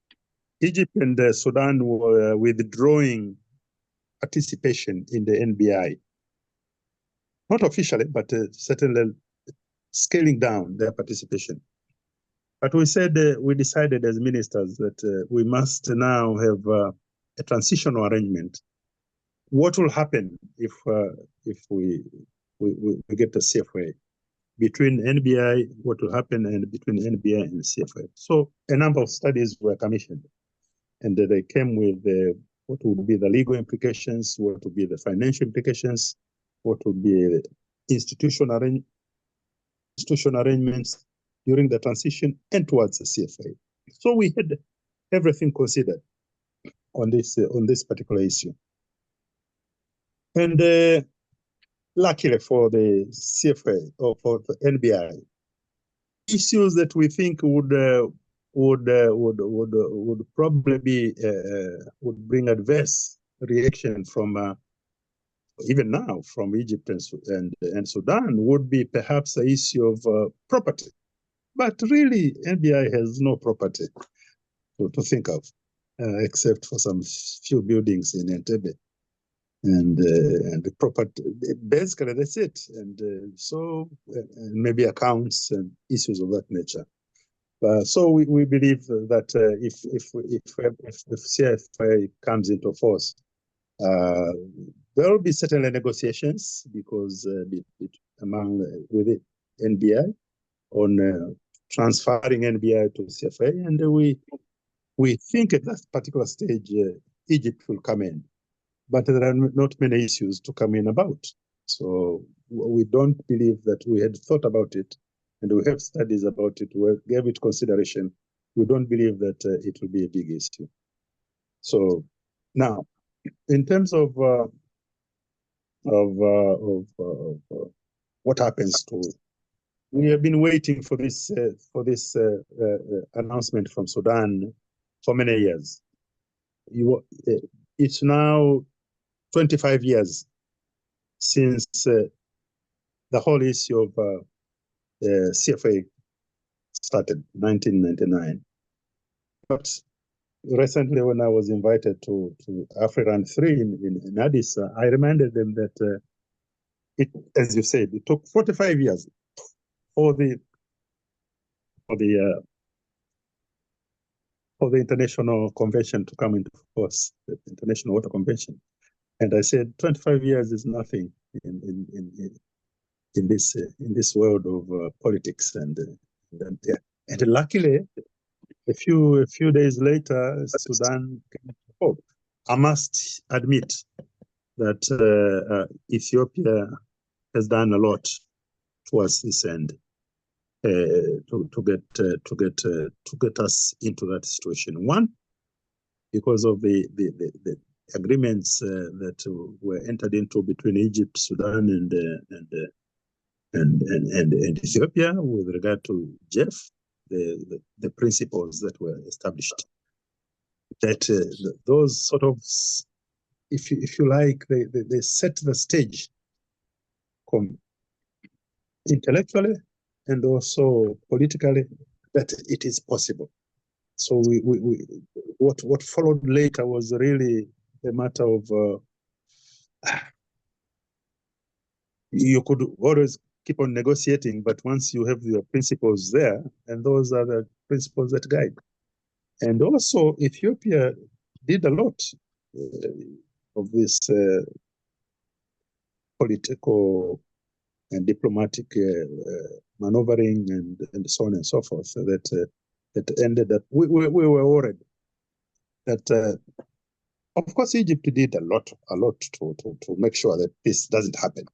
F: Egypt and Sudan were withdrawing participation in the NBI, not officially, but certainly scaling down their participation. But we said, we decided as ministers that we must now have a transitional arrangement. What will happen if we get the CFA? Between NBI, what will happen, and between NBI and CFA. So a number of studies were commissioned, and they came with what would be the legal implications, what would be the financial implications, what would be the institutional arrangements during the transition and towards the CFA. So we had everything considered on this particular issue. And luckily for the CFA or for the NBI, issues that we think would probably be would bring adverse reaction from even now from Egypt and Sudan would be perhaps the issue of property. But really, NBI has no property to think of, except for some few buildings in Entebbe. and the property. Basically, that's it. And maybe accounts and issues of that nature. So we believe that if CFA comes into force, there will be certainly negotiations because with the NBI on transferring NBI to CFA, and we think at that particular stage Egypt will come in, but there are not many issues to come in about. So we don't believe that we had thought about it, and we have studies about it. We gave it consideration. We don't believe that it will be a big issue. So now, in terms of what happens to, we have been waiting for this announcement from Sudan for many years. It's now 25 years since the whole issue of CFA started, 1999. But recently, when I was invited to African 3 in Addis, I reminded them that it, as you said, it took 45 years for the International Convention to come into force, the International Water Convention. And I said, 25 years is nothing in this world of politics, and luckily, a few days later, Sudan came to hope. I must admit that Ethiopia has done a lot towards this end to get us into that situation. One, because of the agreements that were entered into between Egypt, Sudan, and Ethiopia with regard to JEF, the principles that were established. That those sort of, if you like, they set the stage intellectually and also politically that it is possible. So what followed later was really a matter of you could always keep on negotiating, but once you have your principles there, and those are the principles that guide. And also Ethiopia did a lot of this political and diplomatic maneuvering and so on and so forth that ended up, we were worried that of course Egypt did a lot to make sure that this doesn't happen.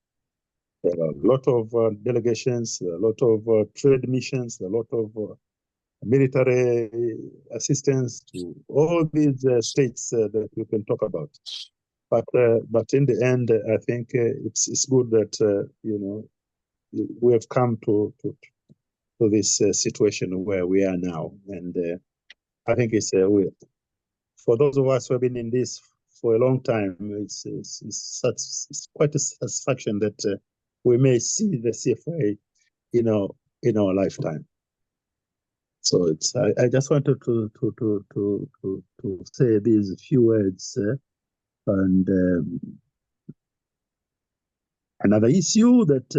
F: There are a lot of delegations, a lot of trade missions, a lot of military assistance to all these states that we can talk about. But in the end, I think it's good that we have come to this situation where we are now, and I think it's for those of us who have been in this for a long time, it's quite a satisfaction that we may see the CFA in our lifetime. So it's I just wanted to say these few words, and another issue that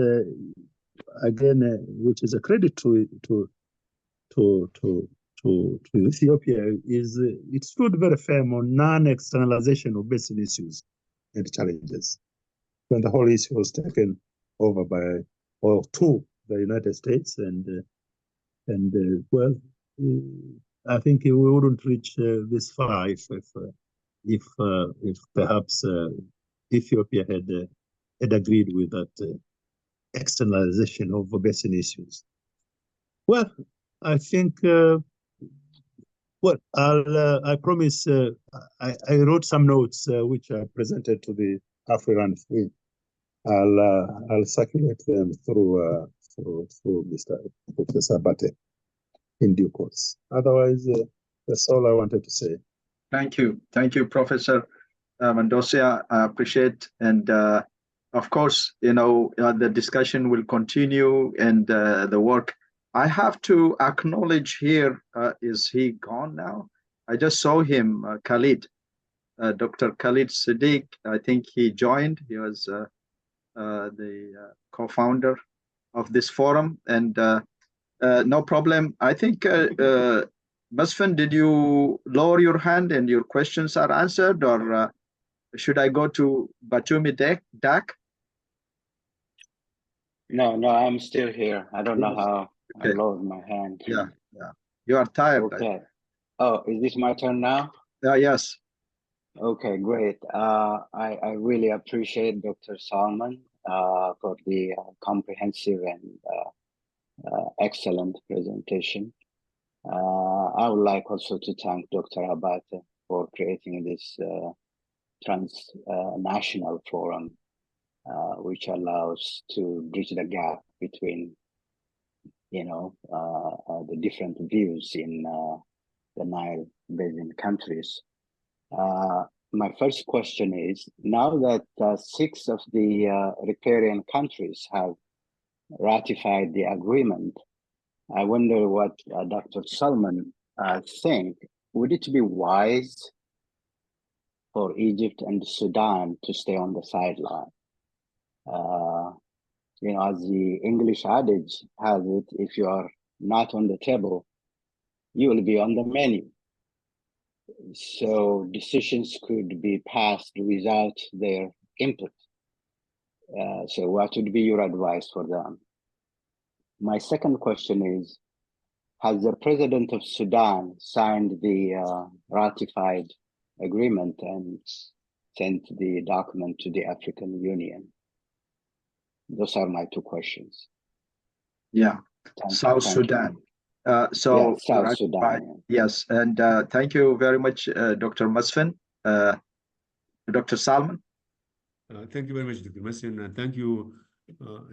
F: again, which is a credit to Ethiopia, is it stood very firm on non-externalization of basin issues and challenges when the whole issue was taken over by or to the United States, and well, I think we wouldn't reach this far if perhaps Ethiopia had agreed with that externalization of basin issues. Well, I think. Well, I promise. I wrote some notes which I presented to the African 3. I'll circulate them through Mr. Professor Bate in due course. Otherwise, that's all I wanted to say.
A: Thank you, Professor Mendoza. I appreciate, and of course, the discussion will continue, and the work. I have to acknowledge here. Is he gone now? I just saw him, Khalid. Dr. Khalid Siddiq. I think he joined. He was the co-founder of this forum, and no problem. I think, Masfin, did you lower your hand and your questions are answered, or should I go to Batumi Dak?
G: No, I'm still here. I don't know how I
A: Okay.
G: lowered my hand.
A: Yeah. You are tired.
G: Okay. Oh, is this my turn now?
A: Yes.
G: Okay, great. I really appreciate Dr. Salman for the comprehensive and excellent presentation. I would like also to thank Dr. Abate for creating this transnational forum, which allows to bridge the gap between, the different views in the Nile Basin countries. My first question is, now that 6 of the riparian countries have ratified the agreement, I wonder what Dr. Salman think. Would it be wise for Egypt and Sudan to stay on the sideline? As the English adage has it, if you are not on the table, you will be on the menu. So decisions could be passed without their input. So what would be your advice for them? My second question is, has the president of Sudan signed the ratified agreement and sent the document to the African Union? Those are my 2 questions.
A: Yeah. South Sudan. So
G: South Sudan.
A: Yes, and thank you very much, Dr. Masfin. Dr. Salman.
B: Thank you very much, Dr. Masfin, and thank you.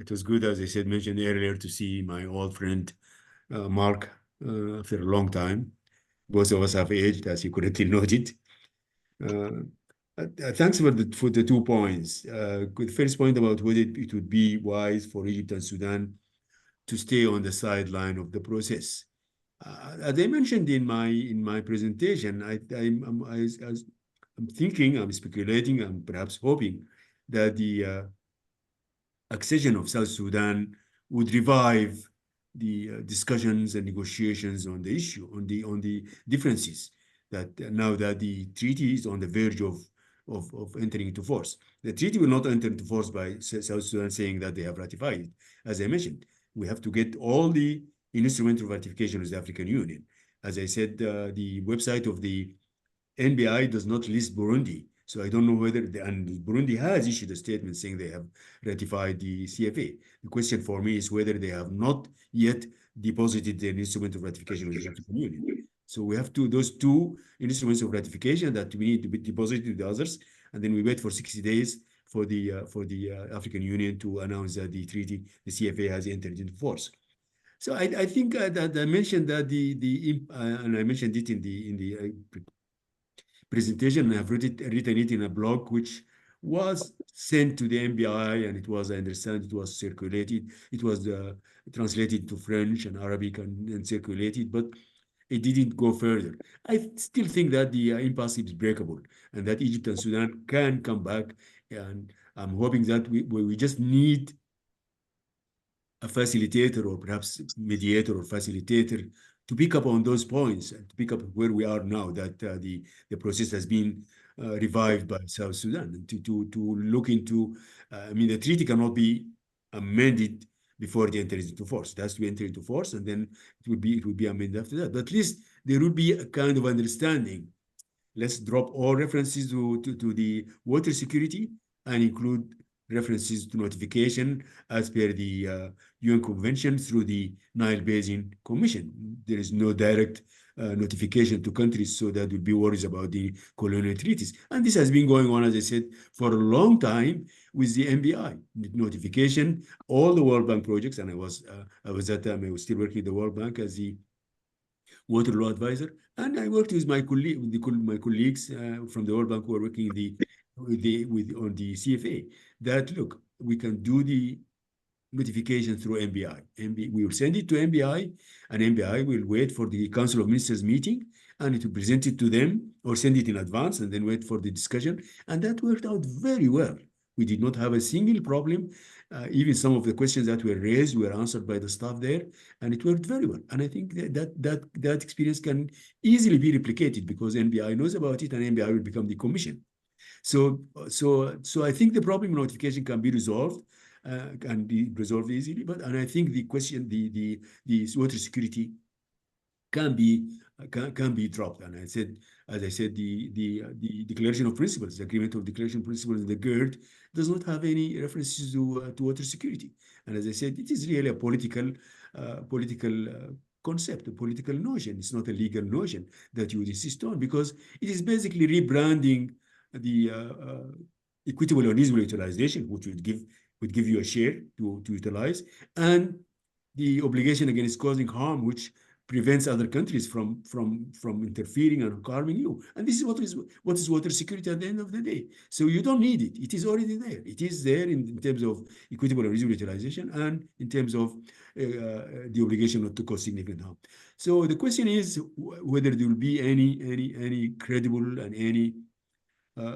B: It was good, as I said, mentioned earlier, to see my old friend Mark after a long time. Both of us have aged, as you correctly noted. Thanks for the 2 points. The first point about whether it would be wise for Egypt and Sudan to stay on the sideline of the process. As I mentioned in my presentation, I'm thinking, I'm speculating, I'm perhaps hoping that the accession of South Sudan would revive the discussions and negotiations on the issue, on the differences that now that the treaty is on the verge of entering into force. The treaty will not enter into force by South Sudan saying that they have ratified it. As I mentioned, we have to get all the instruments of ratification with the African Union. As I said, the website of the NBI does not list Burundi. So I don't know whether, and Burundi has issued a statement saying they have ratified the CFA. The question for me is whether they have not yet deposited an instrument of ratification with the African Union. So we have those 2 instruments of ratification that we need to be deposited with the others, and then we wait for 60 days for the African Union to announce that the treaty, the CFA, has entered into force. So I think that I mentioned that and I mentioned it in the presentation. I've written it in a blog which was sent to the NBI, and it was, I understand, it was circulated. It was translated to French and Arabic and circulated, but it didn't go further. I still think that the impasse is breakable and that Egypt and Sudan can come back, and I'm hoping that we just need a facilitator, or perhaps mediator or facilitator, to pick up on those points and to pick up where we are now, that the process has been revived by South Sudan, and to look into, the treaty cannot be amended before it enters into force. It has to enter into force, and then it would be amended after that. But at least there would be a kind of understanding. Let's drop all references to the water security and include references to notification as per the UN Convention through the Nile Basin Commission. There is no direct notification to countries, so that would be worries about the colonial treaties. And this has been going on, as I said, for a long time with the NBI. Notification, all the World Bank projects, and I was at that time, I was still working at the World Bank as the water law advisor, and I worked with my colleagues from the World Bank who are working on the CFA, that look, we can do the notification through NBI. We will send it to NBI, and NBI will wait for the Council of Ministers meeting, and to present it to them or send it in advance and then wait for the discussion. And that worked out very well. We did not have a single problem. Even some of the questions that were raised were answered by the staff there, and it worked very well. And I think that experience can easily be replicated because NBI knows about it, and NBI will become the commission. So I think the problem notification can be resolved, easily. And I think the question, the water security can be dropped. And as I said, the declaration of principles, the agreement of declaration of principles, the GERD does not have any references to water security. And as I said, it is really a political concept, a political notion. It's not a legal notion that you would insist on, because it is basically rebranding the equitable or reasonable utilization, which would give you a share to utilize, and the obligation against causing harm, which prevents other countries from interfering and harming you. And this is what is water security at the end of the day. So you don't need it. It is already there. It is there in terms of equitable or reasonable utilization, and in terms of the obligation not to cause significant harm. So the question is whether there will be any credible and any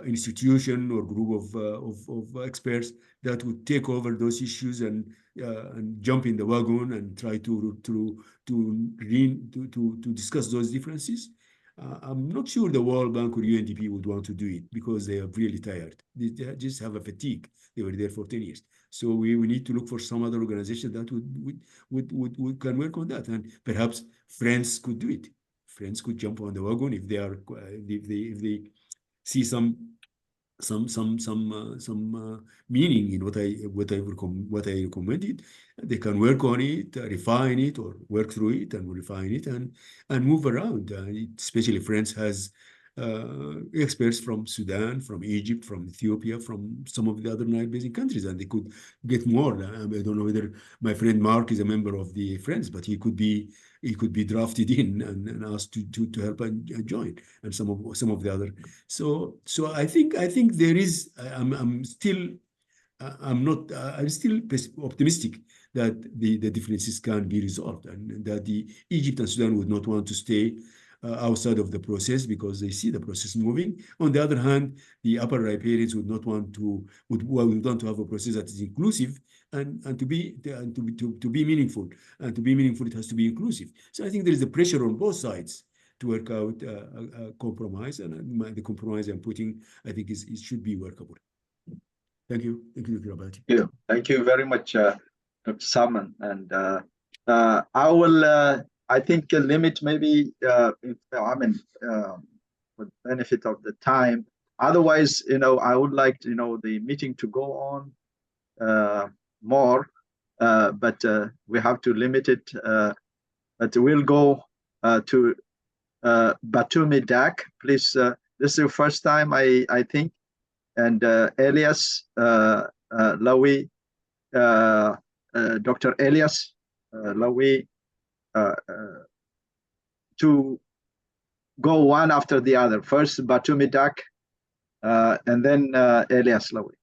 B: institution or group of experts that would take over those issues and jump in the wagon and try to discuss those differences. I'm not sure the World Bank or UNDP would want to do it, because they are really tired. They just have a fatigue. They were there for 10 years. So we need to look for some other organization that would can work on that, and perhaps friends could do it. Friends could jump on the wagon if they see some meaning in what I recommended. They can work on it, refine it, or work through it and refine it and move around. Especially France has experts from Sudan, from Egypt, from Ethiopia, from some of the other Nile Basin countries, and they could get more. I don't know whether my friend Mark is a member of the Friends, but he could be drafted in and asked to help and join, and some of the other. So I think there is. I'm still optimistic that the differences can be resolved, and that the Egypt and Sudan would not want to stay outside of the process because they see the process moving. On the other hand, the upper riparians would want to have a process that is inclusive and to be meaningful. And to be meaningful, it has to be inclusive. So I think there is a pressure on both sides to work out a compromise, and the compromise I'm putting, I think, it should be workable. Thank you. Thank you, Dr. Abati.
A: Yeah, thank you very much, Dr. Salman. And I will, I think, limit maybe, for the benefit of the time. Otherwise, I would like, the meeting to go on more, but we have to limit it. But we'll go to Batumi Dak. Please, this is the first time, I think. And Elias Lawi, Dr. Elias Lawi, to go one after the other. First Batumi Dak, and then Elias Lawi.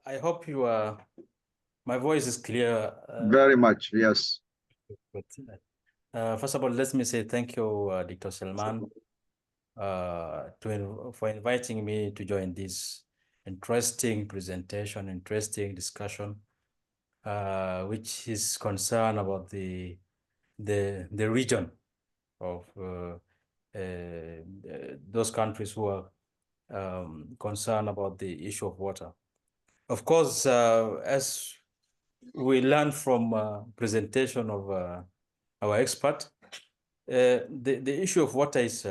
H: I hope my voice is clear.
A: Very much, yes.
H: First of all, let me say thank you, Dr. Salman, for inviting me to join this interesting presentation, interesting discussion, which is concerned about the region of those countries who are concerned about the issue of water. Of course, as we learned from presentation of our expert, the issue of water is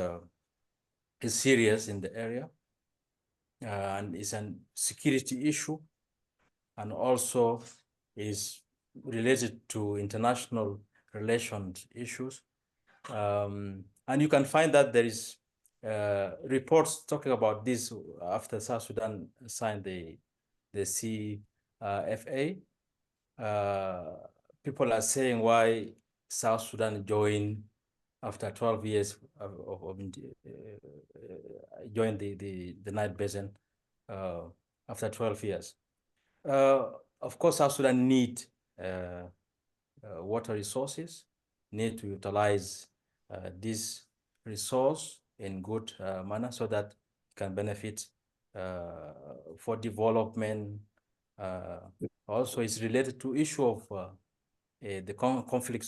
H: serious in the area, and is a security issue, and also is related to international relations issues. And you can find that there is reports talking about this after South Sudan signed the CFA. People are saying why South Sudan joined after 12 years of joined the Nile Basin after 12 years. Of course, South Sudan need water resources, need to utilize this resource in good manner so that it can benefit for development. Also, it's related to issue of the conflict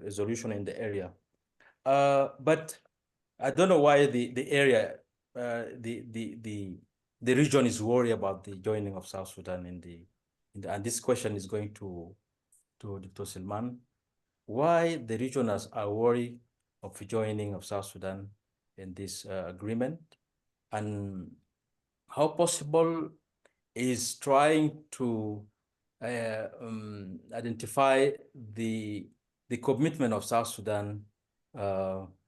H: resolution in the area. But I don't know why the area, the region is worried about the joining of South Sudan and this question is going to Dr. Salman. Why the regions are worried of joining of South Sudan in this agreement, and how possible is trying to identify the commitment of South Sudan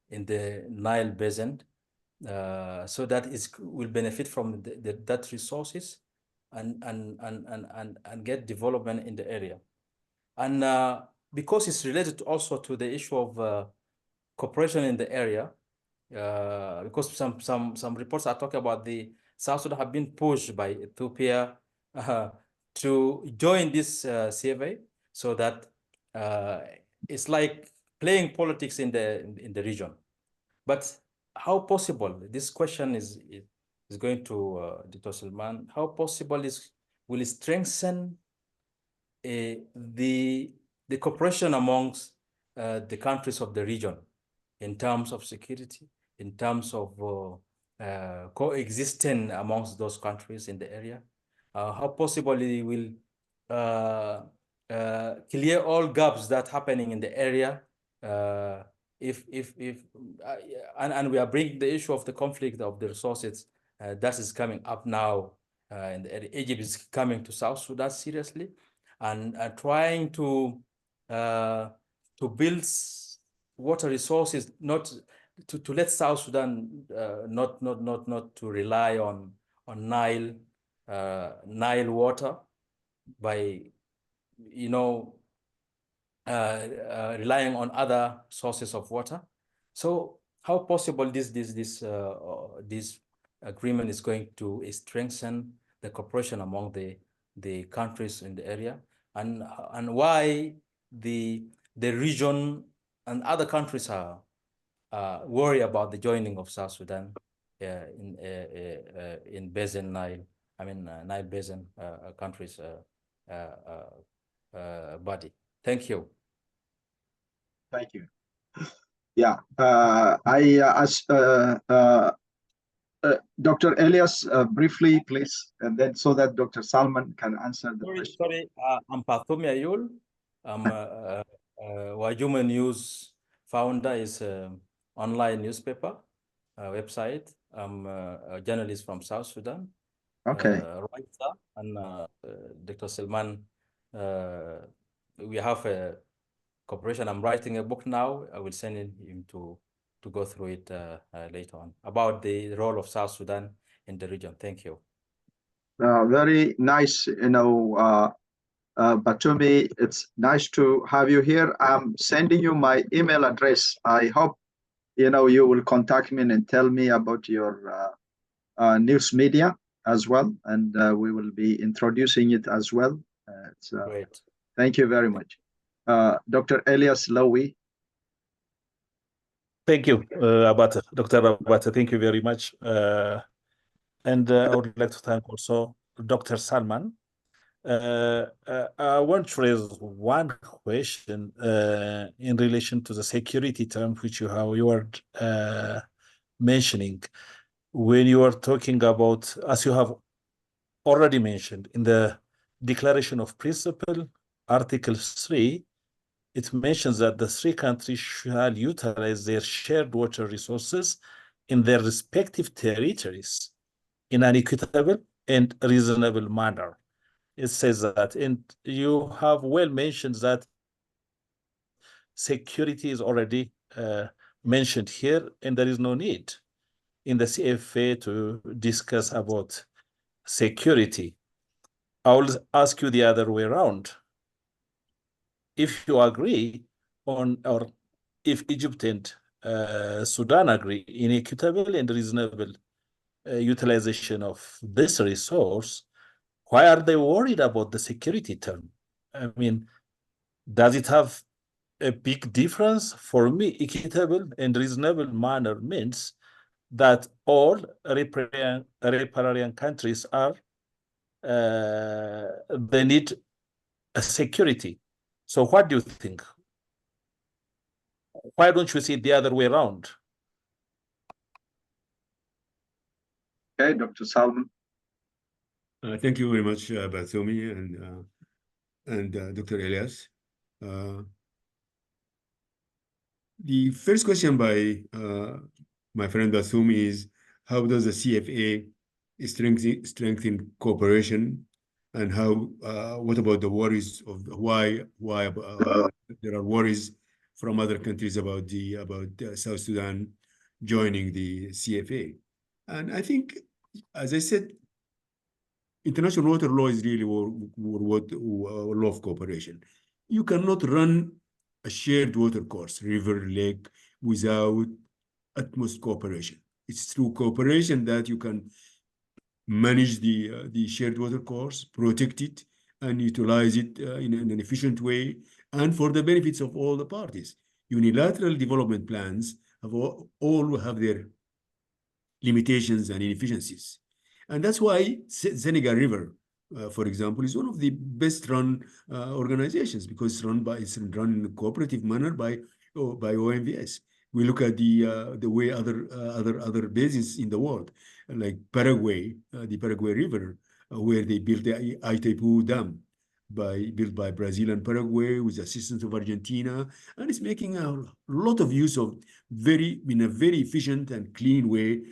H: in the Nile Basin so that it will benefit from that resources and get development in the area. And because it's related also to the issue of cooperation in the area, because some reports are talking about the South Sudan have been pushed by Ethiopia to join this CFA, so that it's like playing politics in the region. But how possible? This question is going to Dr. Salman. How possible will it strengthen the cooperation amongst the countries of the region in terms of security, in terms of coexisting amongst those countries in the area? How possible it will clear all gaps that happening in the area? And we are bringing the issue of the conflict of the resources that is coming up now in the area. Egypt is coming to South Sudan seriously, and trying to build water resources, not to let South Sudan not to rely on Nile water by relying on other sources of water. So how possible this agreement is going to strengthen the cooperation among the countries in the area, and why the region and other countries are worried about the joining of South Sudan in Basin Nile, Nile Basin countries body. Thank you.
A: Thank you. Yeah, Dr. Elias, briefly, please, and then so that Dr. Salman can answer the question.
H: Sorry, I'm Pathumi Ayul. I'm Wajuma News founder, is online newspaper website. I'm a journalist from South Sudan.
A: Okay.
H: Writer, and Dr. Salman, we have a cooperation. I'm writing a book now. I will send him to go through it later on about the role of South Sudan in the region. Thank you.
A: Very nice, Batumi, it's nice to have you here. I'm sending you my email address. I hope, you will contact me and tell me about your news media as well. And we will be introducing it as well.
H: Great.
A: Thank you very much. Dr. Elias Lowy.
I: Thank you, Abata. Dr. Abata, thank you very much. And I would like to thank also Dr. Salman. I want to raise one question in relation to the security term which you were mentioning. When you are talking about, as you have already mentioned, in the Declaration of Principle, Article 3, it mentions that the three countries shall utilize their shared water resources in their respective territories in an equitable and reasonable manner. It says that, and you have well mentioned that security is already mentioned here, and there is no need in the CFA to discuss about security. I will ask you the other way around. If you agree on, or if Egypt and Sudan agree in equitable and reasonable utilization of this resource, why are they worried about the security term? I mean, does it have a big difference. For me, equitable and reasonable manner means that all riparian countries are they need a security. So what do you think? Why don't you see it the other way around?
A: Okay, Dr. Salman.
B: Thank you very much, Bathoumi and Dr. Elias. The first question by my friend Bathoumi is, how does the CFA strengthen cooperation, and what about the worries of why there are worries from other countries about South Sudan joining the CFA? And I think, as I said, international water law is really law of cooperation. You cannot run a shared water course, river, lake, without utmost cooperation. It's through cooperation that you can manage the shared water course, protect it, and utilize it in an efficient way, and for the benefits of all the parties. Unilateral development plans all have their limitations and inefficiencies. And that's why Senegal River, for example, is one of the best run organizations, because it's run in a cooperative manner by OMVS. We look at the way other basins in the world, like Paraguay, the Paraguay River, where they built the Itaipu Dam, built by Brazil and Paraguay with the assistance of Argentina, and it's making a lot of use of in a very efficient and clean way,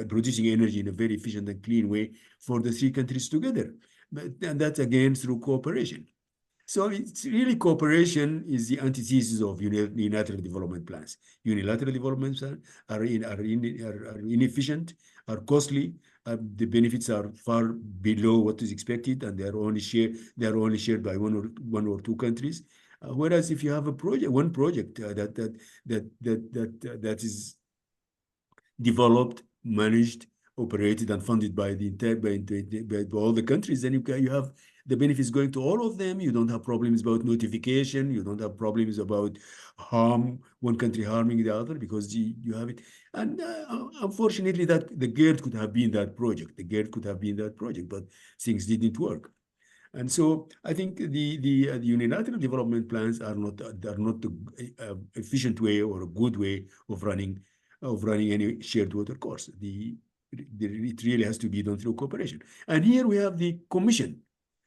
B: producing energy in a very efficient and clean way for the three countries together. And that's again through cooperation. So it's really cooperation is the antithesis of unilateral development plans. Unilateral development plans are inefficient, are costly. The benefits are far below what is expected, and they are only shared by one or two countries. Whereas if you have one project that is developed, managed, operated, and funded by all the countries, then you have the benefits going to all of them. You don't have problems about notification. You don't have problems about one country harming the other, because you have it. And unfortunately, that the GERD could have been that project. The GERD could have been that project, but things didn't work. And so I think the unilateral development plans are not the efficient way or a good way of running any shared water course. It really has to be done through cooperation. And here we have the Commission.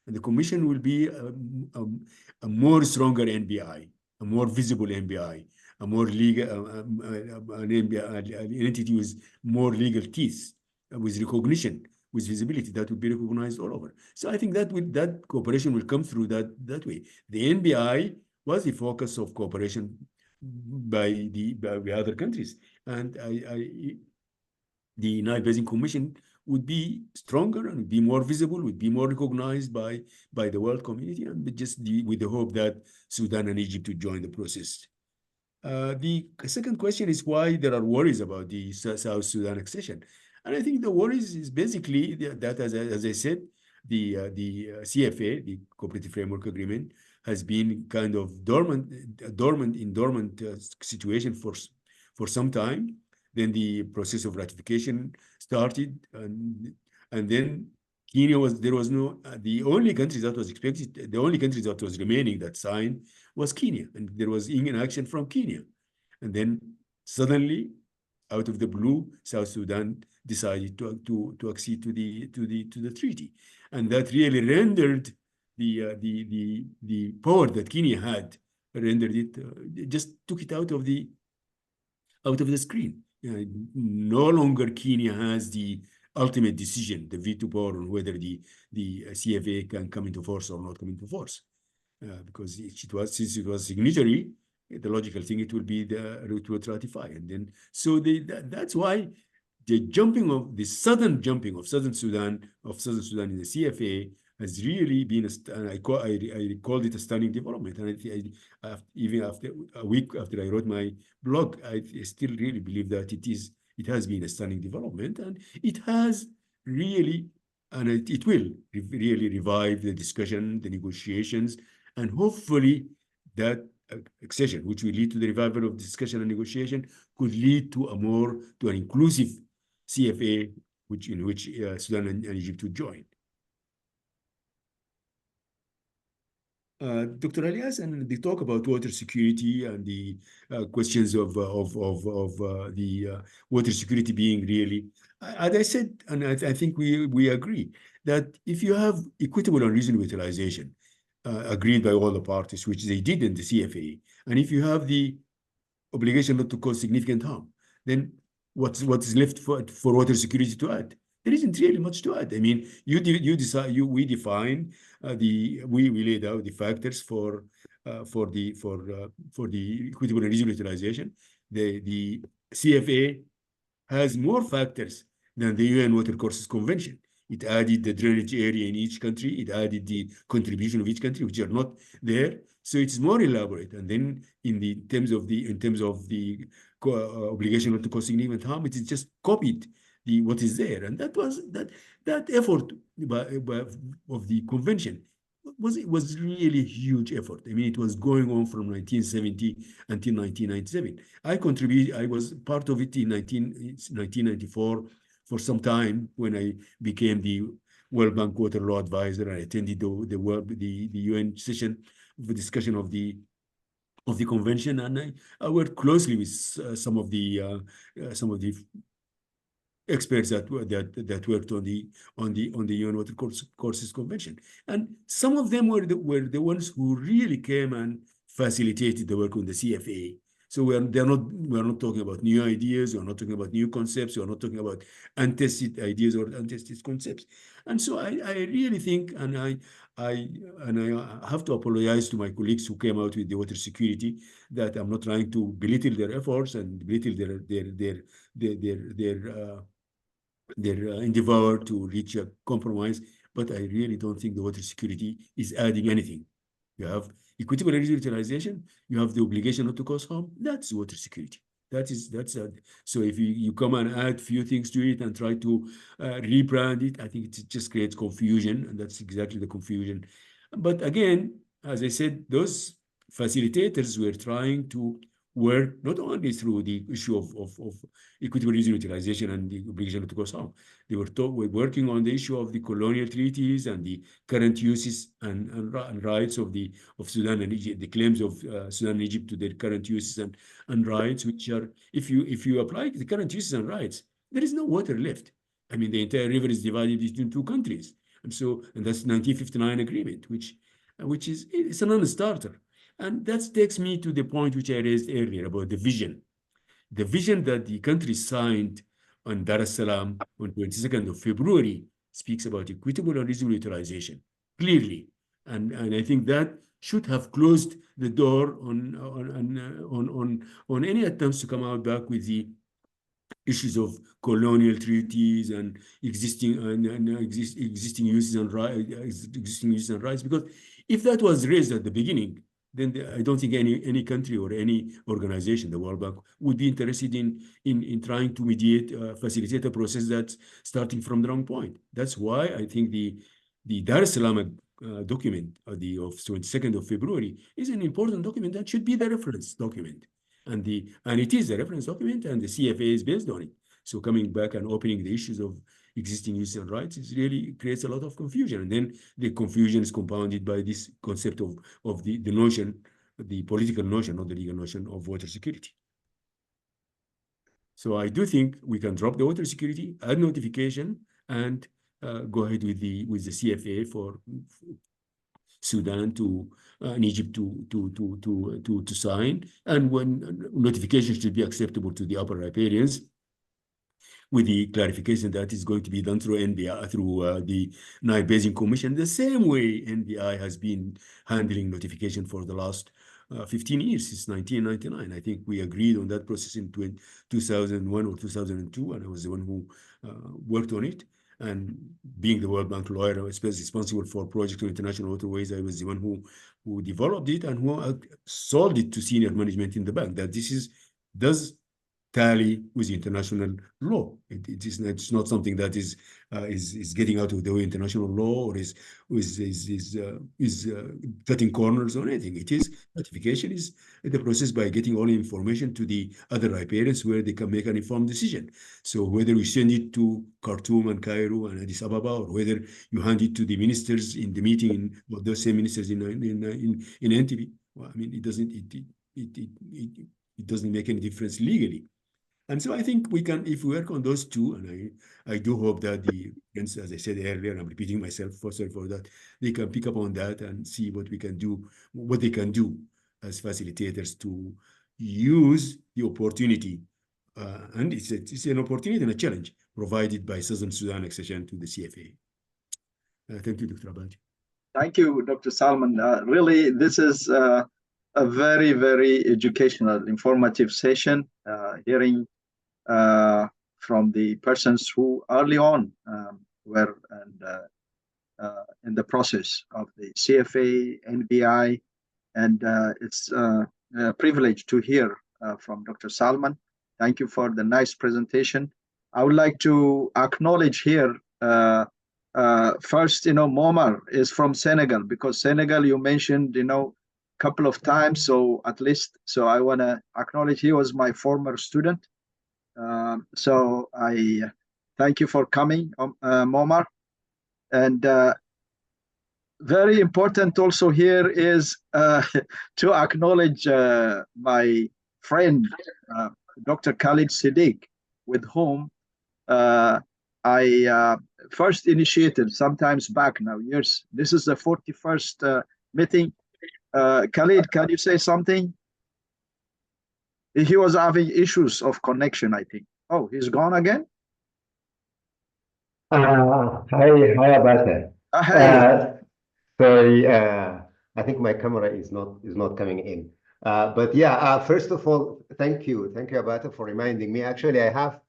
B: And the Commission will be a more stronger NBI, a more visible NBI, a more legal, an entity with more legal teeth, with recognition, with visibility that will be recognized all over. So I think that cooperation will come through that way. The NBI was the focus of cooperation by other countries, and the Nile Basin Commission would be stronger and would be more visible, would be more recognized by the world community, and with the hope that Sudan and Egypt would join the process. The second question is why there are worries about the South Sudan accession. And I think the worries is basically that, as I said, the CFA, the Cooperative Framework Agreement, has been kind of dormant situation for some time. Then the process of ratification started, and then Kenya the only country that was expected, the only country that was remaining that signed was Kenya, and there was inaction from Kenya. And then suddenly, out of the blue, South Sudan decided to accede to the treaty, and that really rendered the power that Kenya had, rendered it, just took it out of the screen. No longer Kenya has the ultimate decision, the veto power on whether the CFA can come into force or not come into force, because since it was signatory, the logical thing it will be to ratify, and then so that's why the sudden jumping of Southern Sudan in the CFA has really been I called it a stunning development. And even after a week after I wrote my blog, I still really believe that it has been a stunning development, and it has really, and it will really revive the discussion, the negotiations, and hopefully that accession, which will lead to the revival of discussion and negotiation, could lead to an inclusive CFA, in which Sudan and Egypt would join. Dr. Alias, and they talk about water security and the questions of the water security being really, as I said, and I think we agree that if you have equitable and reasonable utilization agreed by all the parties, which they did in the CFA, and if you have the obligation not to cause significant harm, then what's left for water security to add? There isn't really much to add. I mean, we define we laid out the factors for the equitable and reasonable utilization. The CFA has more factors than the UN Water Courses Convention. It added the drainage area in each country. It added the contribution of each country, which are not there. So it's more elaborate. And then in terms of the obligation not to cause significant harm, it is just copied what is there. And that was that effort of the convention was really a huge effort. I mean, it was going on from 1970 until 1997. I was part of it in 1994 for some time when I became the World Bank Water Law Advisor. I attended the UN session of the discussion of the convention, and I worked closely with some of the experts that worked on the UN Water Courses Convention, and some of them were the ones who really came and facilitated the work on the CFA. So we're not talking about new ideas. We're not talking about new concepts. We're not talking about untested ideas or untested concepts. And so I really think, and I have to apologize to my colleagues who came out with the water security, that I'm not trying to belittle their efforts and belittle their endeavor to reach a compromise. But I really don't think the water security is adding anything. You have equitable energy utilization. You have the obligation not to cause harm. That's water security. So if you come and add few things to it and try to rebrand it, I think it just creates confusion, and that's exactly the confusion. But again, as I said, those facilitators were trying to work not only through the issue of equitable resource utilization and the obligation not to cause harm. They were working on the issue of the colonial treaties and the current uses and rights of Sudan and Egypt, the claims of Sudan and Egypt to their current uses and rights, which are, if you apply the current uses and rights, there is no water left. I mean, the entire river is divided between two countries, and that's 1959 agreement, which is it's a non-starter. And that takes me to the point which I raised earlier about the vision. The vision that the country signed on Dar es Salaam on 22nd of February speaks about equitable and reasonable utilization clearly. And I think that should have closed the door on any attempts to come out back with the issues of colonial treaties and existing uses and rights, because if that was raised at the beginning, then I don't think any country or any organization, the World Bank, would be interested in trying to mediate, facilitate a process that's starting from the wrong point. That's why I think the Dar es Salaam document of 22nd of February is an important document that should be the reference document. And it is a reference document, and the CFA is based on it. So coming back and opening the issues of existing uses and rights really creates a lot of confusion. And then the confusion is compounded by this concept of the notion, the political notion, not the legal notion of water security. So I do think we can drop the water security, add notification, and go ahead with the CFA for Sudan and Egypt to sign, and when notification should be acceptable to the upper riparians, with the clarification that is going to be done through NBI, through the Nile Basin Commission, the same way NBI has been handling notification for the last 15 years, since 1999. I think we agreed on that process in 2001 or 2002, and I was the one who worked on it. And being the World Bank lawyer, I was responsible for project on international waterways. I was the one who developed it and who sold it to senior management in the bank, that this does tally with international law. It's not something that is getting out of the way international law or is cutting corners or anything. It is ratification is the process by getting all information to the other riparians where they can make an informed decision. So whether we send it to Khartoum and Cairo and Addis Ababa, or whether you hand it to the ministers in the meeting, or those same ministers in Entebbe, well, I mean, it doesn't make any difference legally. And so I think we can, if we work on those two, and I do hope that the friends, as I said earlier, I'm repeating myself, sorry for that, they can pick up on that and see what we can do, what they can do as facilitators to use the opportunity. And it's an opportunity and a challenge provided by Southern Sudan accession to the CFA. Thank you, Dr. Abadi.
A: Thank you, Dr. Salman. Really, this is a very, very educational, informative session, hearing from the persons who early on were in the process of the CFA, NBI, and it's a privilege to hear from Dr. Salman. Thank you for the nice presentation. I would like to acknowledge here first, Momar is from Senegal, because Senegal you mentioned, a couple of times, so at least, so I want to acknowledge he was my former student. So I thank you for coming, Momar. And very important also here is to acknowledge my friend, Dr. Khalid Siddiq, with whom I first initiated sometimes back now, years. This is the 41st meeting. Khalid, can you say something? He was having issues of connection, I think. Oh, he's gone again?
J: Hi, Abata.
A: Hey.
J: Sorry, I think my camera is not coming in. But yeah, first of all, thank you, Abata, for reminding me. Actually, I have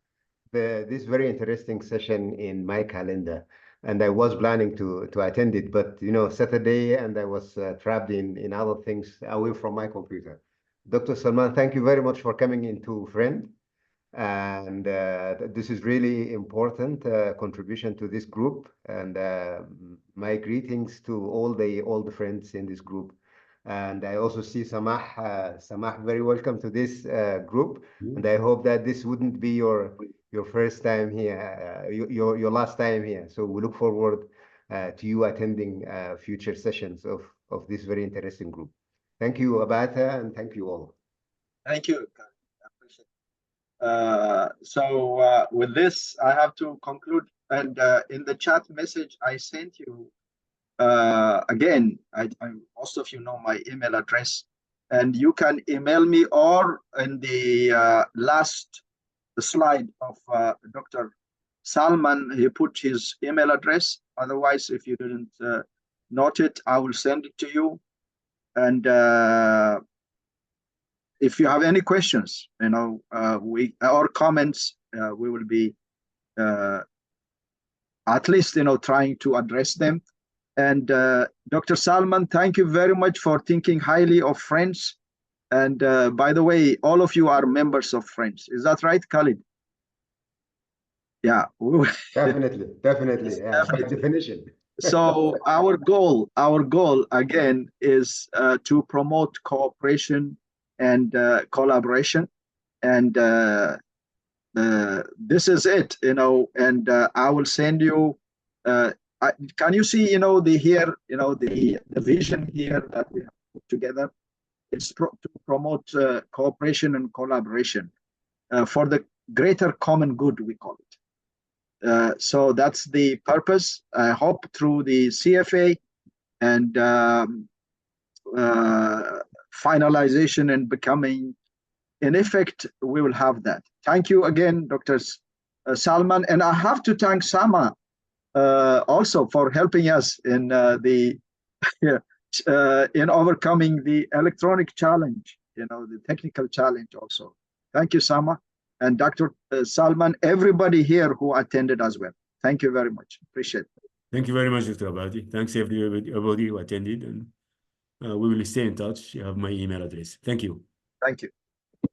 J: this very interesting session in my calendar, and I was planning to attend it, but Saturday, and I was trapped in other things away from my computer. Dr. Salman, thank you very much for coming into Friend, and this is really important contribution to this group, and my greetings to all the friends in this group. And I also see Samah, very welcome to this group, and I hope that this wouldn't be your first time here, your last time here. So we look forward to you attending future sessions of this very interesting group. Thank you, Abata, and thank you all.
A: Thank you. I appreciate it. So with this, I have to conclude. And in the chat message I sent you, again, most of you know my email address, and you can email me, or in the last slide of Dr. Salman, he put his email address. Otherwise, if you didn't note it, I will send it to you. And if you have any questions, or comments, we will be at least trying to address them. And Dr. Salman, thank you very much for thinking highly of Friends. And by the way, all of you are members of Friends. Is that right, Khalid? Yeah.
J: Definitely. Yeah, by definition.
A: So our goal again is to promote cooperation and collaboration, and this is it, and I will send you. Can you see, the vision here that we have put together? It's to promote cooperation and collaboration for the greater common good, we call it. So that's the purpose. I hope through the CFA and finalization and becoming in effect, we will have that. Thank you again, Dr. Salman. And I have to thank Sama also for helping us in in overcoming the electronic challenge, the technical challenge also. Thank you, Sama. And Dr. Salman, everybody here who attended as well. Thank you very much. Appreciate it.
B: Thank you very much, Dr. Abadi. Thanks everybody who attended, and we will stay in touch. You have my email address. Thank you.
A: Thank you.